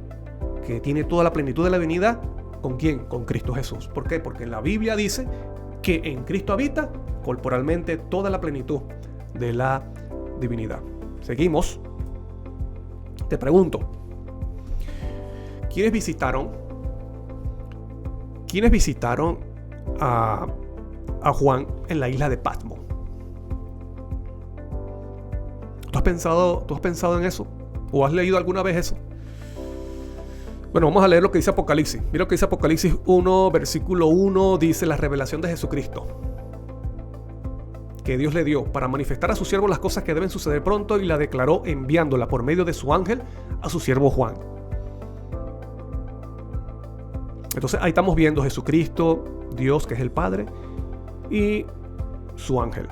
que tiene toda la plenitud de la divinidad. ¿Con quién? Con Cristo Jesús. ¿Por qué? Porque en la Biblia dice que en Cristo habita corporalmente toda la plenitud de la divinidad. Seguimos. Te pregunto, ¿quiénes visitaron a Juan en la isla de Patmos? ¿Tú has pensado en eso? ¿O has leído alguna vez eso? Bueno, vamos a leer lo que dice Apocalipsis. Mira lo que dice Apocalipsis 1, versículo 1, dice la revelación de Jesucristo que Dios le dio para manifestar a su siervo las cosas que deben suceder pronto, y la declaró enviándola por medio de su ángel a su siervo Juan. Entonces ahí estamos viendo Jesucristo, Dios que es el Padre, y su ángel.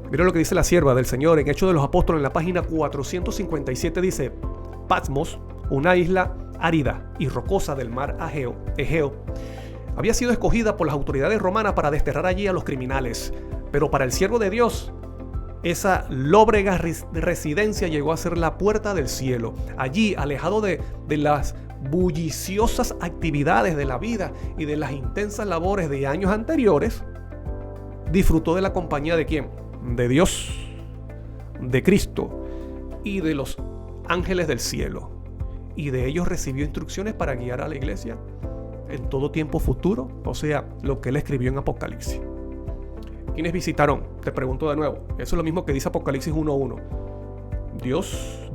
Mira lo que dice la sierva del Señor en Hechos de los Apóstoles, en la página 457, dice: Patmos, una isla árida y rocosa del mar Egeo, había sido escogida por las autoridades romanas para desterrar allí a los criminales. Pero para el siervo de Dios, esa lóbrega residencia llegó a ser la puerta del cielo. Allí, alejado de las bulliciosas actividades de la vida y de las intensas labores de años anteriores, disfrutó de la compañía ¿de quién? De Dios, de Cristo y de los ángeles del cielo. Y de ellos recibió instrucciones para guiar a la iglesia en todo tiempo futuro, o sea, lo que él escribió en Apocalipsis. ¿Quiénes visitaron? Te pregunto de nuevo. Eso es lo mismo que dice Apocalipsis 1:1. Dios,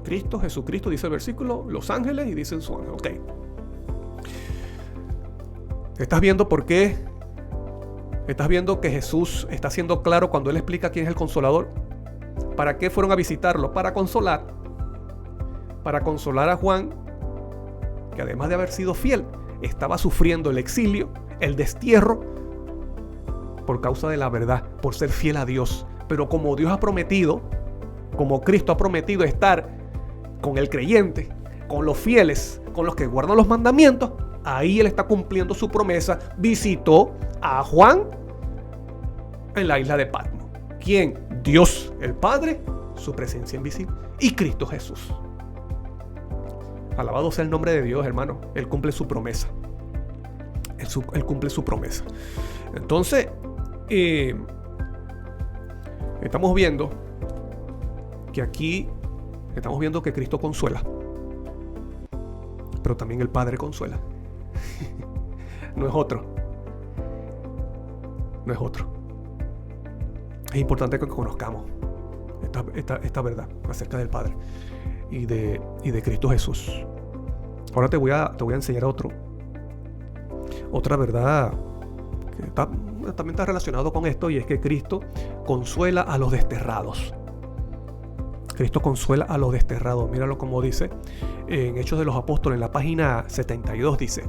Cristo, Jesucristo, dice el versículo, los ángeles, y dicen su ángel. Ok. ¿Estás viendo por qué? ¿Estás viendo que Jesús está siendo claro cuando él explica quién es el Consolador? ¿Para qué fueron a visitarlo? Para consolar a Juan, que además de haber sido fiel, estaba sufriendo el exilio, el destierro, por causa de la verdad, por ser fiel a Dios. Pero como Dios ha prometido, como Cristo ha prometido estar con el creyente, con los fieles, con los que guardan los mandamientos, ahí él está cumpliendo su promesa. Visitó a Juan en la isla de Patmos. ¿Quién? Dios el Padre, su presencia invisible, y Cristo Jesús. Alabado sea el nombre de Dios, hermano. Él cumple su promesa. Él cumple su promesa. Entonces, estamos viendo que aquí Cristo consuela, pero también el Padre consuela. No es otro. Es importante que conozcamos esta verdad acerca del Padre y de Cristo Jesús. Ahora te voy a enseñar otra verdad que también está relacionado con esto, y es que Cristo consuela a los desterrados. Cristo consuela a los desterrados. Míralo como dice en Hechos de los Apóstoles, en la página 72, dice: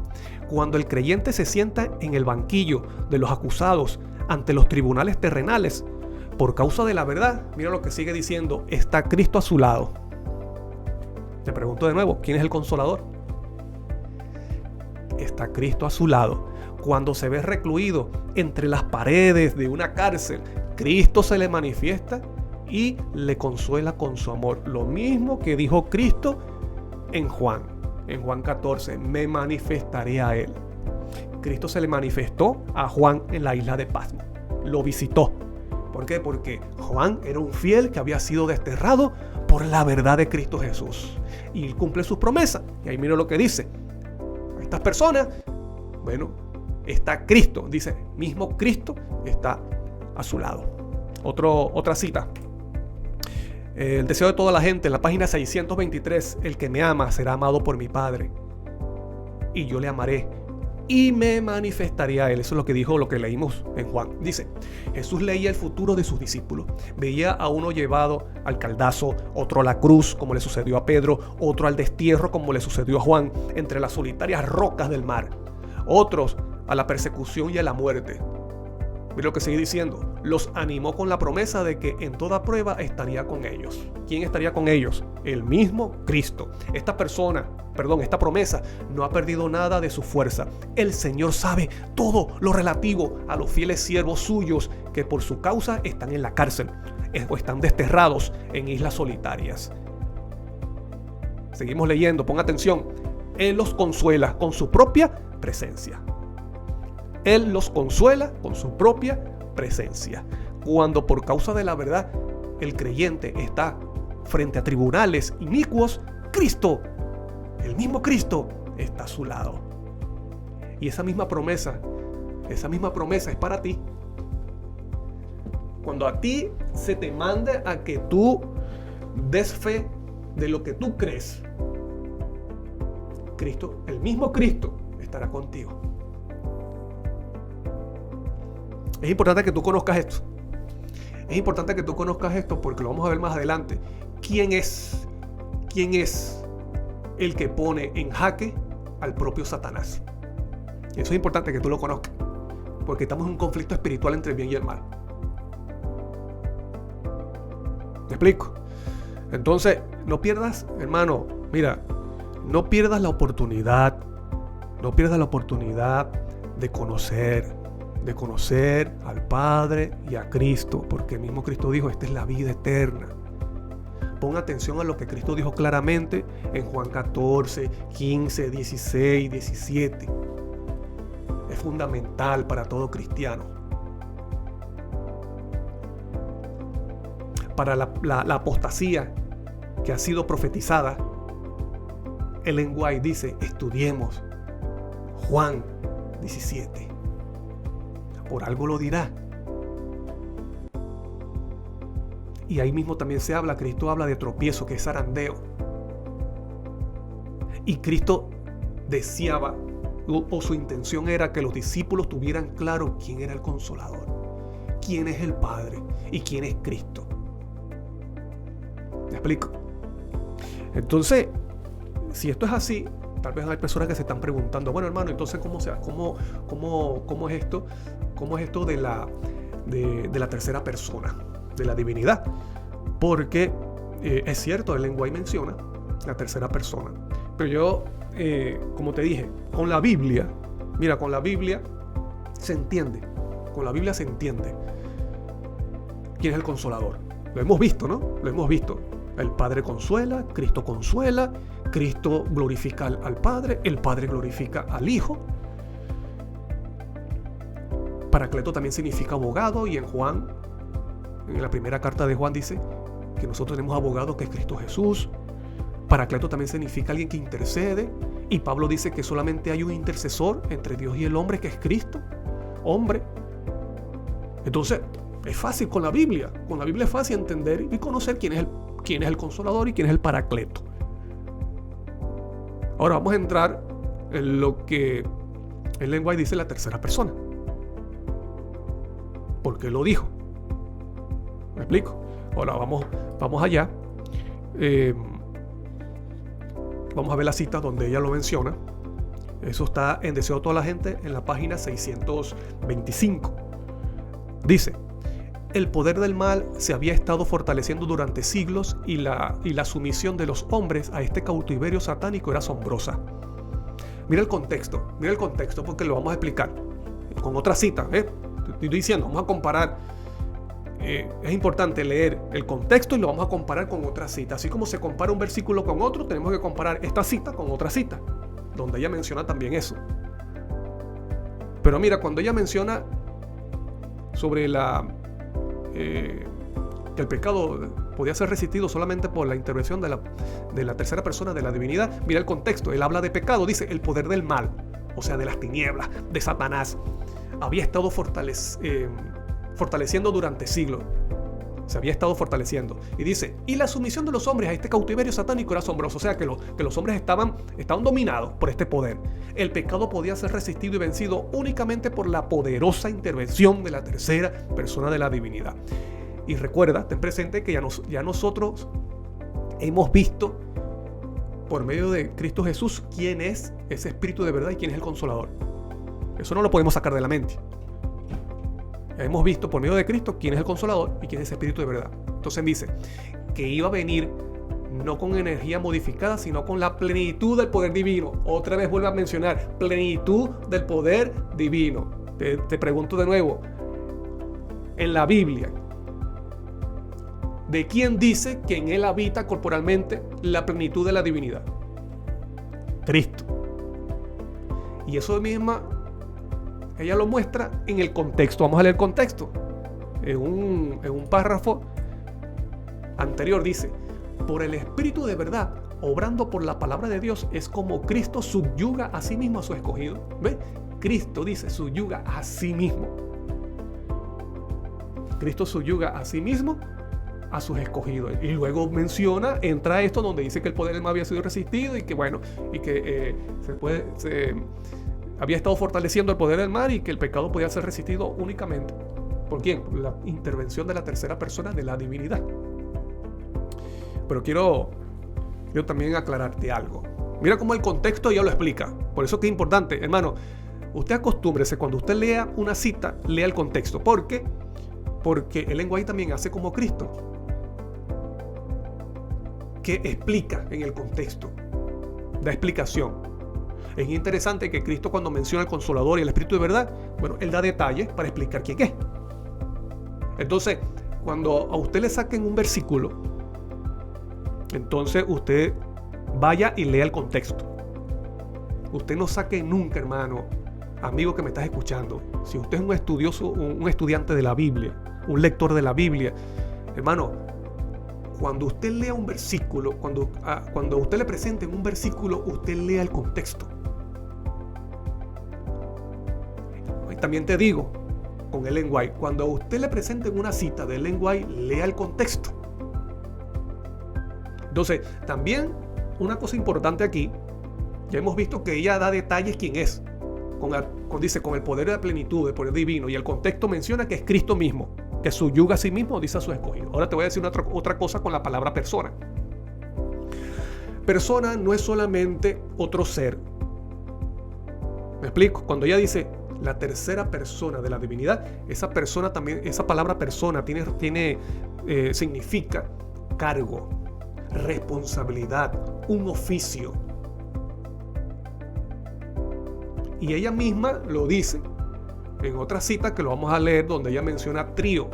cuando el creyente se sienta en el banquillo de los acusados ante los tribunales terrenales por causa de la verdad, mira lo que sigue diciendo, está Cristo a su lado. Te pregunto de nuevo, ¿quién es el Consolador? Está Cristo a su lado. Cuando se ve recluido entre las paredes de una cárcel, Cristo se le manifiesta y le consuela con su amor. Lo mismo que dijo Cristo en Juan 14, me manifestaré a él. Cristo se le manifestó a Juan en la isla de Patmos. Lo visitó. ¿Por qué? Porque Juan era un fiel que había sido desterrado por la verdad de Cristo Jesús. Y él cumple sus promesas. Y ahí mira lo que dice. A estas personas, bueno, está Cristo. Dice, mismo Cristo está a su lado. Otra cita. El deseo de toda la gente, en la página 623. El que me ama será amado por mi Padre. Y yo le amaré y me manifestaré a él. Eso es lo que dijo, lo que leímos en Juan. Dice, Jesús leía el futuro de sus discípulos. Veía a uno llevado al caldazo, otro a la cruz, como le sucedió a Pedro, otro al destierro, como le sucedió a Juan, entre las solitarias rocas del mar. Otros a la persecución y a la muerte. Mira lo que sigue diciendo. Los animó con la promesa de que en toda prueba estaría con ellos. ¿Quién estaría con ellos? El mismo Cristo. Esta promesa no ha perdido nada de su fuerza. El Señor sabe todo lo relativo a los fieles siervos suyos que por su causa están en la cárcel o están desterrados en islas solitarias. Seguimos leyendo, pon atención. Él los consuela con su propia presencia. Él los consuela con su propia presencia. Cuando por causa de la verdad el creyente está frente a tribunales inicuos, Cristo, el mismo Cristo, está a su lado. Y esa misma promesa es para ti. Cuando a ti se te mande a que tú des fe de lo que tú crees, Cristo, el mismo Cristo, estará contigo. Es importante que tú conozcas esto. Es importante que tú conozcas esto porque lo vamos a ver más adelante. ¿Quién es el que pone en jaque al propio Satanás? Y eso es importante que tú lo conozcas. Porque estamos en un conflicto espiritual entre el bien y el mal. ¿Me explico? Entonces, no pierdas, hermano, mira, no pierdas la oportunidad. No pierdas la oportunidad de conocer al Padre y a Cristo, porque el mismo Cristo dijo, esta es la vida eterna. Pon atención a lo que Cristo dijo claramente en Juan 14, 15, 16, 17. Es fundamental para todo cristiano. Para la apostasía que ha sido profetizada, Ellen White dice, estudiemos Juan 17. Por algo lo dirá. Y ahí mismo también Cristo habla de tropiezo, que es zarandeo. Y Cristo deseaba, o su intención era que los discípulos tuvieran claro quién era el Consolador, quién es el Padre y quién es Cristo. ¿Me explico? Entonces, si esto es así, tal vez hay personas que se están preguntando, bueno, hermano, entonces ¿cómo es esto? ¿Cómo es esto de la tercera persona, de la divinidad? Porque es cierto, Ellen White menciona la tercera persona. Pero yo, como te dije, con la Biblia se entiende. Con la Biblia se entiende quién es el Consolador. Lo hemos visto, ¿no? Lo hemos visto. El Padre consuela, Cristo glorifica al Padre, el Padre glorifica al Hijo. Paracleto también significa abogado, y en la primera carta de Juan dice que nosotros tenemos abogado que es Cristo Jesús. Paracleto también significa alguien que intercede, y Pablo dice que solamente hay un intercesor entre Dios y el hombre, que es Cristo, hombre. Entonces, es fácil con la Biblia. Con la Biblia es fácil entender y conocer quién es el Consolador y quién es el Paracleto. Ahora vamos a entrar en lo que Ellen White dice la tercera persona. ¿Por qué lo dijo? ¿Me explico? Ahora vamos allá. Vamos a ver la cita donde ella lo menciona. Eso está en Deseo de toda la gente, en la página 625. Dice: el poder del mal se había estado fortaleciendo durante siglos y la sumisión de los hombres a este cautiverio satánico era asombrosa. Mira el contexto porque lo vamos a explicar con otra cita. Estoy diciendo, vamos a comparar. Es importante leer el contexto y lo vamos a comparar con otra cita. Así como se compara un versículo con otro, tenemos que comparar esta cita con otra cita, donde ella menciona también eso. Pero mira, cuando ella menciona sobre que el pecado podía ser resistido solamente por la intervención de la tercera persona de la divinidad, mira el contexto. Él habla de pecado, dice el poder del mal, o sea, de las tinieblas, de Satanás, había estado fortaleciendo durante siglos. Se había estado fortaleciendo. Y dice, y la sumisión de los hombres a este cautiverio satánico era asombroso. O sea, que los hombres estaban dominados por este poder. El pecado podía ser resistido y vencido únicamente por la poderosa intervención de la tercera persona de la divinidad. Y recuerda, ten presente que ya nosotros hemos visto por medio de Cristo Jesús quién es ese Espíritu de verdad y quién es el Consolador. Eso no lo podemos sacar de la mente. Hemos visto por medio de Cristo quién es el Consolador y quién es ese Espíritu de verdad. Entonces dice que iba a venir no con energía modificada, sino con la plenitud del poder divino. Otra vez vuelvo a mencionar, plenitud del poder divino. Te pregunto de nuevo, en la Biblia, ¿de quién dice que en él habita corporalmente la plenitud de la divinidad? Cristo. Y eso misma ella lo muestra en el contexto. Vamos a leer el contexto. En un párrafo anterior dice, por el Espíritu de verdad, obrando por la palabra de Dios, es como Cristo subyuga a sí mismo a su escogido. ¿Ve? Cristo dice, subyuga a sí mismo. Cristo subyuga a sí mismo a sus escogidos. Y luego entra esto donde dice que el poder del mal había sido resistido y que había estado fortaleciendo el poder del mal y que el pecado podía ser resistido únicamente. ¿Por quién? Por la intervención de la tercera persona de la divinidad. Pero quiero también aclararte algo. Mira cómo el contexto ya lo explica. Por eso que es importante, hermano, usted acostúmbrese cuando usted lea una cita, lea el contexto. ¿Por qué? Porque el lenguaje también hace como Cristo, que explica en el contexto, da explicación. Es interesante que Cristo, cuando menciona al Consolador y el Espíritu de verdad, bueno, Él da detalles para explicar quién es. Entonces, cuando a usted le saquen un versículo, entonces usted vaya y lea el contexto. Usted no saque nunca, hermano, amigo que me estás escuchando, si usted es un estudioso, un estudiante de la Biblia, un lector de la Biblia, hermano, cuando usted lea un versículo, cuando a usted le presenten un versículo, usted lea el contexto. Y también te digo, con Ellen White, cuando a usted le presenten una cita de Ellen White, lea el contexto. Entonces, también una cosa importante aquí, ya hemos visto que ella da detalles quién es. Dice, con el poder de la plenitud, el poder divino, y el contexto menciona que es Cristo mismo, que subyuga a sí mismo, dice a su escogido. Ahora te voy a decir otra cosa con la palabra persona. Persona no es solamente otro ser. ¿Me explico? Cuando ella dice la tercera persona de la divinidad, esa persona también, esa palabra persona significa cargo, responsabilidad, un oficio. Y ella misma lo dice en otra cita que lo vamos a leer, donde ella menciona trío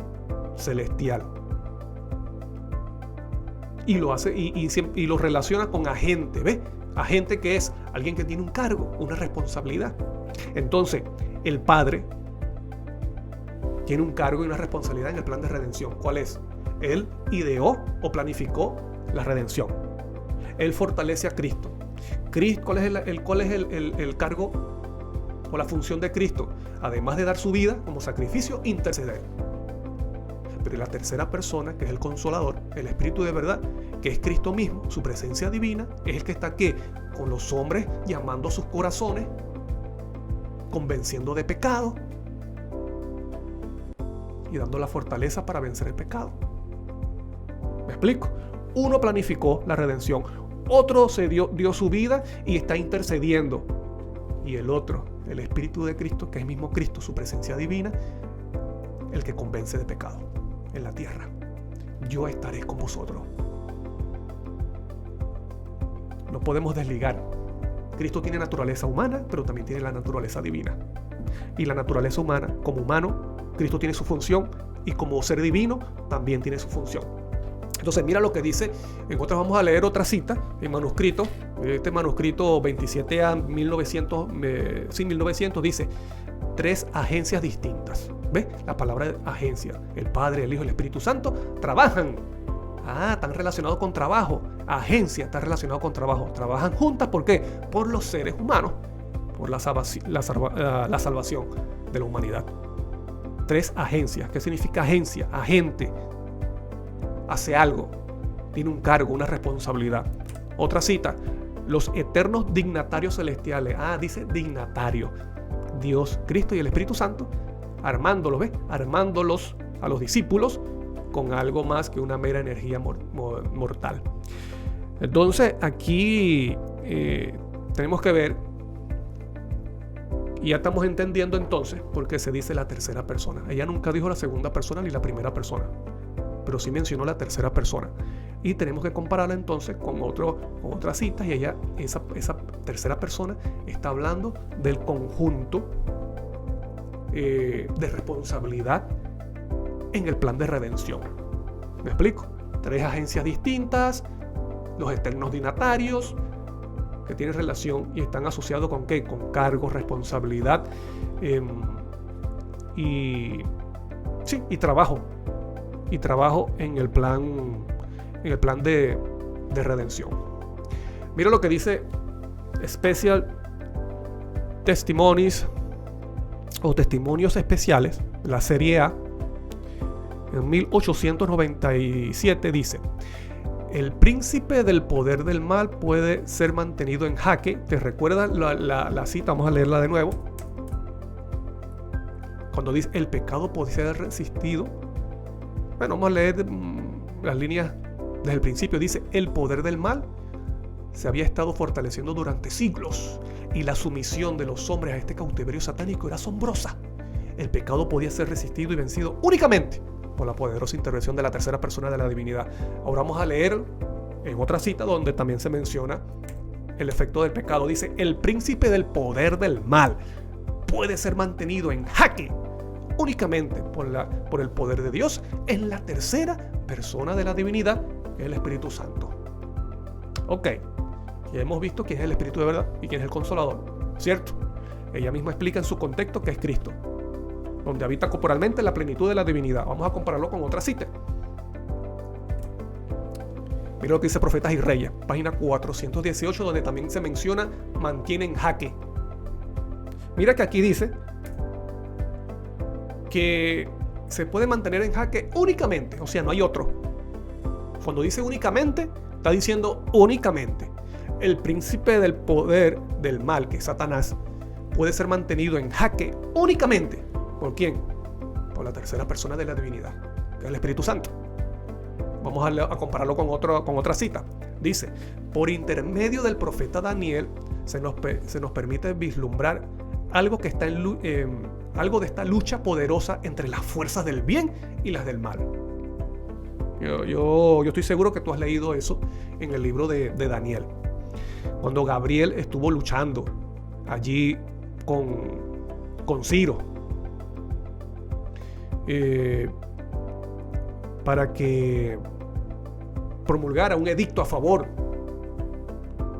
celestial. Y lo hace y lo relaciona con agente, ¿ves? Agente, que es alguien que tiene un cargo, una responsabilidad. Entonces, el Padre tiene un cargo y una responsabilidad en el plan de redención. ¿Cuál es? Él ideó o planificó la redención. Él fortalece a Cristo. ¿Cuál es el cargo o la función de Cristo? Además de dar su vida como sacrificio, interceder. Pero la tercera persona, que es el Consolador, el Espíritu de verdad, que es Cristo mismo, su presencia divina, es el que está aquí con los hombres, llamando a sus corazones, convenciendo de pecado y dando la fortaleza para vencer el pecado. ¿Me explico? Uno planificó la redención, otro dio su vida y está intercediendo, y el otro, el Espíritu de Cristo, que es mismo Cristo, su presencia divina, el que convence de pecado en la tierra. Yo estaré con vosotros. No podemos desligar. Cristo tiene naturaleza humana, pero también tiene la naturaleza divina. Y la naturaleza humana, como humano, Cristo tiene su función, y como ser divino, también tiene su función. Entonces mira lo que dice. En otras vamos a leer otra cita en manuscrito. Este manuscrito 27A 1900 dice: tres agencias distintas. ¿Ves? La palabra agencia, el Padre, el Hijo y el Espíritu Santo trabajan. Están relacionados con trabajo. Agencia está relacionado con trabajo. Trabajan juntas, ¿por qué? Por los seres humanos, por la salvación de la humanidad. Tres agencias. ¿Qué significa agencia? Agente. Hace algo. Tiene un cargo, una responsabilidad. Otra cita. Los eternos dignatarios celestiales. Dice dignatario. Dios, Cristo y el Espíritu Santo armándolos, ¿ves? Armándolos a los discípulos con algo más que una mera energía mortal. Entonces aquí tenemos que ver, y ya estamos entendiendo entonces por qué se dice la tercera persona. Ella nunca dijo la segunda persona ni la primera persona, pero sí mencionó la tercera persona. Y tenemos que compararla entonces con otras citas, y esa tercera persona está hablando del conjunto de responsabilidad en el plan de redención. ¿Me explico? Tres agencias distintas, los eternos dignatarios, que tienen relación y están asociados con ¿qué? Con cargos, responsabilidad y trabajo. Y trabajo en el plan de redención. Mira lo que dice Special Testimonies o Testimonios Especiales, la serie A, en 1897 dice: el príncipe del poder del mal puede ser mantenido en jaque. ¿Te recuerdas la cita? Vamos a leerla de nuevo. Cuando dice el pecado puede ser resistido. Bueno, vamos a leer las líneas desde el principio. Dice: el poder del mal se había estado fortaleciendo durante siglos y la sumisión de los hombres a este cautiverio satánico era asombrosa. El pecado podía ser resistido y vencido únicamente por la poderosa intervención de la tercera persona de la divinidad. Ahora vamos a leer en otra cita donde también se menciona el efecto del pecado. Dice: el príncipe del poder del mal puede ser mantenido en jaque únicamente por el poder de Dios en la tercera persona de la divinidad, que es el Espíritu Santo. Ok, ya hemos visto quién es el Espíritu de verdad y quién es el Consolador, ¿cierto? Ella misma explica en su contexto que es Cristo, donde habita corporalmente la plenitud de la divinidad. Vamos a compararlo con otra cita. Mira lo que dice Profetas y Reyes, página 418, donde también se menciona mantiene en jaque. Mira que aquí dice que se puede mantener en jaque únicamente, o sea, no hay otro. Cuando dice únicamente, está diciendo únicamente. El príncipe del poder del mal, que es Satanás, puede ser mantenido en jaque únicamente. ¿Por quién? Por la tercera persona de la divinidad, que es el Espíritu Santo. Vamos a compararlo con otra cita. Dice: por intermedio del profeta Daniel se nos permite vislumbrar algo de esta lucha poderosa entre las fuerzas del bien y las del mal. Yo estoy seguro que tú has leído eso en el libro de Daniel. Cuando Gabriel estuvo luchando allí con Ciro para que promulgara un edicto a favor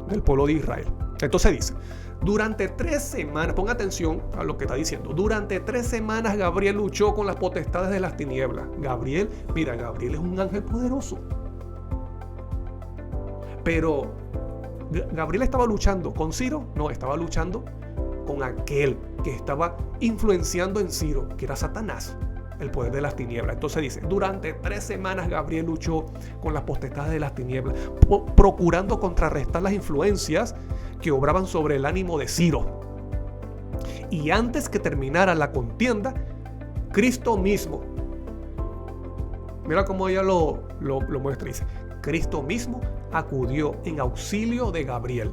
del pueblo de Israel. Entonces dice: durante 3 semanas, ponga atención a lo que está diciendo, durante 3 semanas Gabriel luchó con las potestades de las tinieblas. Gabriel es un ángel poderoso. Pero Gabriel estaba luchando con Ciro, no, estaba luchando con aquel que estaba influenciando en Ciro, que era Satanás, el poder de las tinieblas. Entonces dice: durante 3 semanas Gabriel luchó con las potestades de las tinieblas, procurando contrarrestar las influencias que obraban sobre el ánimo de Ciro. Y antes que terminara la contienda, Cristo mismo, mira cómo ella lo muestra, dice: Cristo mismo acudió en auxilio de Gabriel.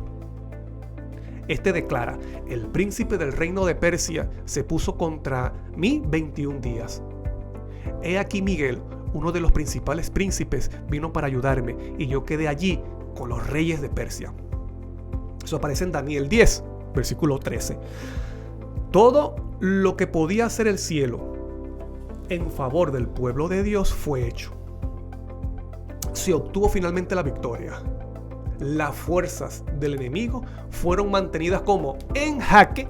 Este declara: el príncipe del reino de Persia se puso contra mí 21 días. He aquí Miguel, uno de los principales príncipes, vino para ayudarme y yo quedé allí con los reyes de Persia. Eso aparece en Daniel 10, versículo 13. Todo lo que podía hacer el cielo en favor del pueblo de Dios fue hecho. Se obtuvo finalmente la victoria. Las fuerzas del enemigo fueron mantenidas como en jaque.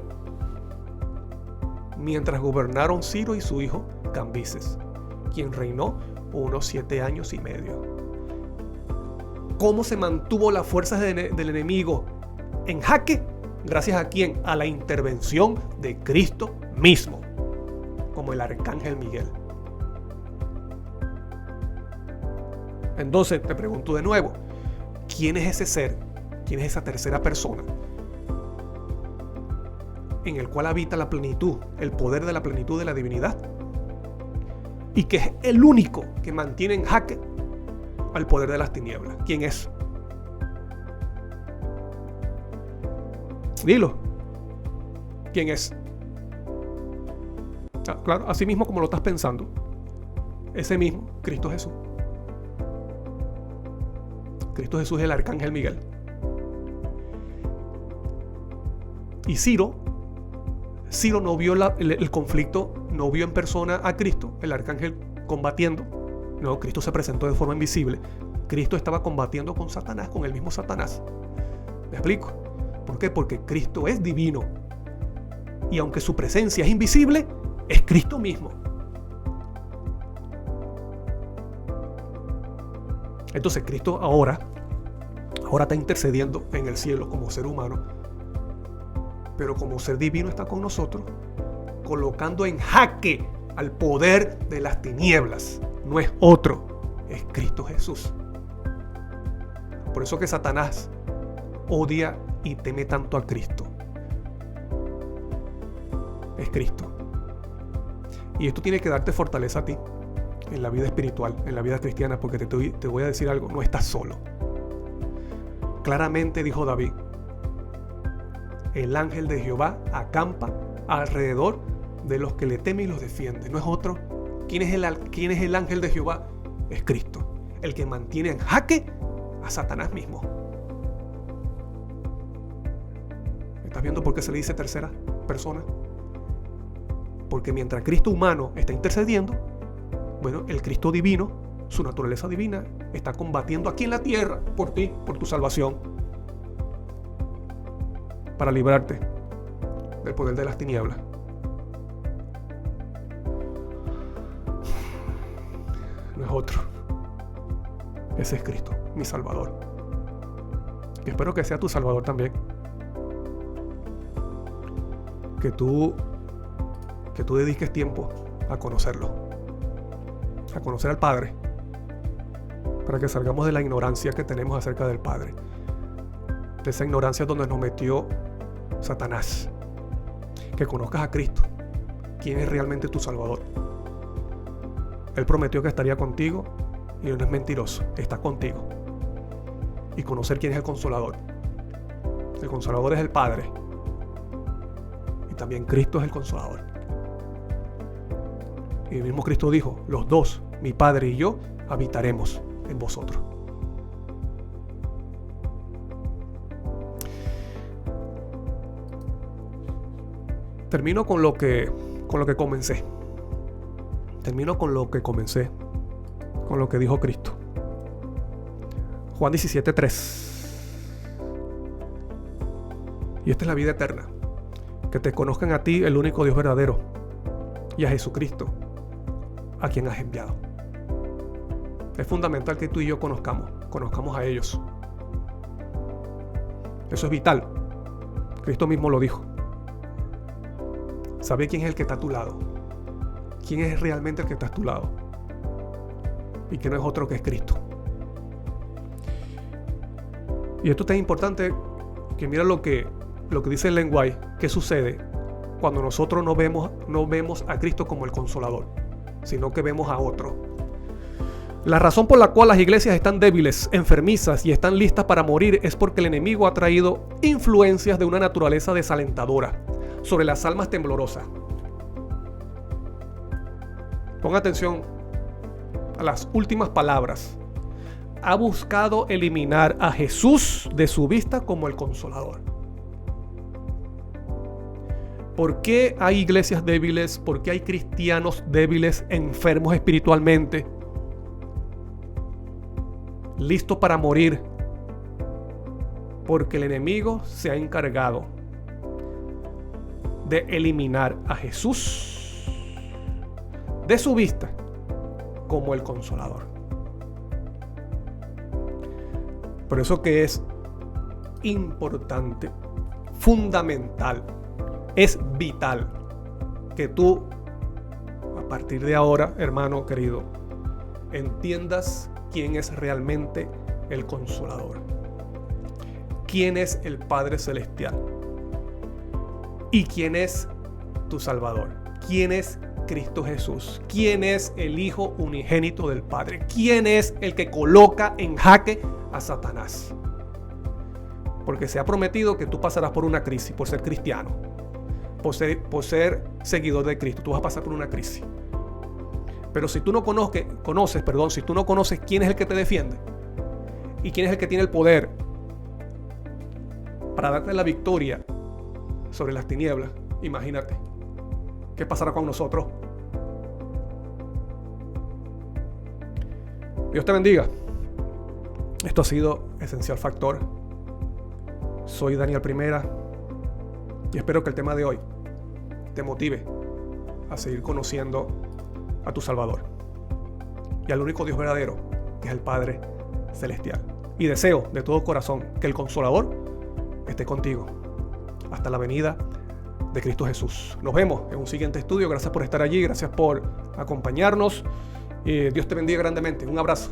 mientras gobernaron Ciro y su hijo Cambises, quien reinó unos 7 años y medio. ¿Cómo se mantuvo las fuerzas del enemigo en jaque? ¿Gracias a quién? A la intervención de Cristo mismo, como el arcángel Miguel. Entonces te pregunto de nuevo, ¿quién es ese ser? ¿Quién es esa tercera persona en el cual habita la plenitud, el poder de la plenitud de la divinidad? Y que es el único que mantiene en jaque al poder de las tinieblas. ¿Quién es? Dilo. ¿Quién es? Claro, así mismo como lo estás pensando. Ese mismo, Cristo Jesús. Cristo Jesús es el arcángel Miguel. Y Ciro no vio el conflicto, no vio en persona a Cristo, el arcángel, combatiendo. No, Cristo se presentó de forma invisible. Cristo estaba combatiendo con Satanás, con el mismo Satanás. ¿Me explico? ¿Por qué? Porque Cristo es divino. Y aunque su presencia es invisible, es Cristo mismo. Entonces Cristo ahora está intercediendo en el cielo como ser humano, pero como ser divino está con nosotros, colocando en jaque al poder de las tinieblas. No es otro, es Cristo Jesús. Por eso que Satanás odia y teme tanto a Cristo. Es Cristo. Y esto tiene que darte fortaleza a ti en la vida espiritual, en la vida cristiana, porque te voy a decir algo, no estás solo. Claramente dijo David, el ángel de Jehová acampa alrededor de los que le temen y los defiende. No es otro. ¿Quién es el ángel de Jehová? Es Cristo, el que mantiene en jaque a Satanás mismo. ¿Estás viendo por qué se le dice tercera persona? Porque mientras Cristo humano está intercediendo, bueno, el Cristo divino, su naturaleza divina, está combatiendo aquí en la tierra por ti, por tu salvación, para librarte del poder de las tinieblas. No es otro. Ese es Cristo, mi Salvador. Y espero que sea tu Salvador también. Que tú dediques tiempo a conocerlo, a conocer al Padre, para que salgamos de la ignorancia que tenemos acerca del Padre, de esa ignorancia donde nos metió Satanás. Que conozcas a Cristo, quién es realmente tu Salvador. Él prometió que estaría contigo y no es mentiroso, está contigo. Y conocer quién es el Consolador. El Consolador es el Padre, y también Cristo es el Consolador. Y el mismo Cristo dijo, los dos, mi Padre y yo, habitaremos en vosotros. Termino con lo que comencé. Con lo que dijo Cristo. Juan 17:3. Y esta es la vida eterna, que te conozcan a ti, el único Dios verdadero, y a Jesucristo, a quien has enviado. Es fundamental que tú y yo conozcamos a ellos. Eso es vital. Cristo mismo lo dijo. Sabe quién es el que está a tu lado. ¿Quién es realmente el que está a tu lado? Y que no es otro que es Cristo. Y esto es tan importante que mira lo que dice el lenguaje. ¿Qué sucede cuando nosotros no vemos a Cristo como el Consolador, sino que vemos a otro? La razón por la cual las iglesias están débiles, enfermizas y están listas para morir es porque el enemigo ha traído influencias de una naturaleza desalentadora sobre las almas temblorosas. Pon atención a las últimas palabras. Ha buscado eliminar a Jesús de su vista como el Consolador. ¿Por qué hay iglesias débiles? ¿Por qué hay cristianos débiles, enfermos espiritualmente, listos para morir? Porque el enemigo se ha encargado de eliminar a Jesús de su vista como el Consolador. Por eso que es importante, fundamental, es vital que tú, a partir de ahora, hermano querido, entiendas quién es realmente el Consolador, quién es el Padre Celestial y quién es tu Salvador, quién es Cristo Jesús, quién es el Hijo unigénito del Padre, quién es el que coloca en jaque a Satanás. Porque se ha prometido que tú pasarás por una crisis por ser cristiano, por ser seguidor de Cristo. Tú vas a pasar por una crisis. Pero si tú no conoces quién es el que te defiende y quién es el que tiene el poder para darte la victoria sobre las tinieblas, imagínate qué pasará con nosotros. Dios te bendiga. Esto ha sido Esencial Factor. Soy Daniel Primera y espero que el tema de hoy te motive a seguir conociendo a tu Salvador y al único Dios verdadero, que es el Padre Celestial. Y deseo de todo corazón que el Consolador esté contigo hasta la venida de Cristo Jesús. Nos vemos en un siguiente estudio. Gracias por estar allí, gracias por acompañarnos. Dios te bendiga grandemente. Un abrazo.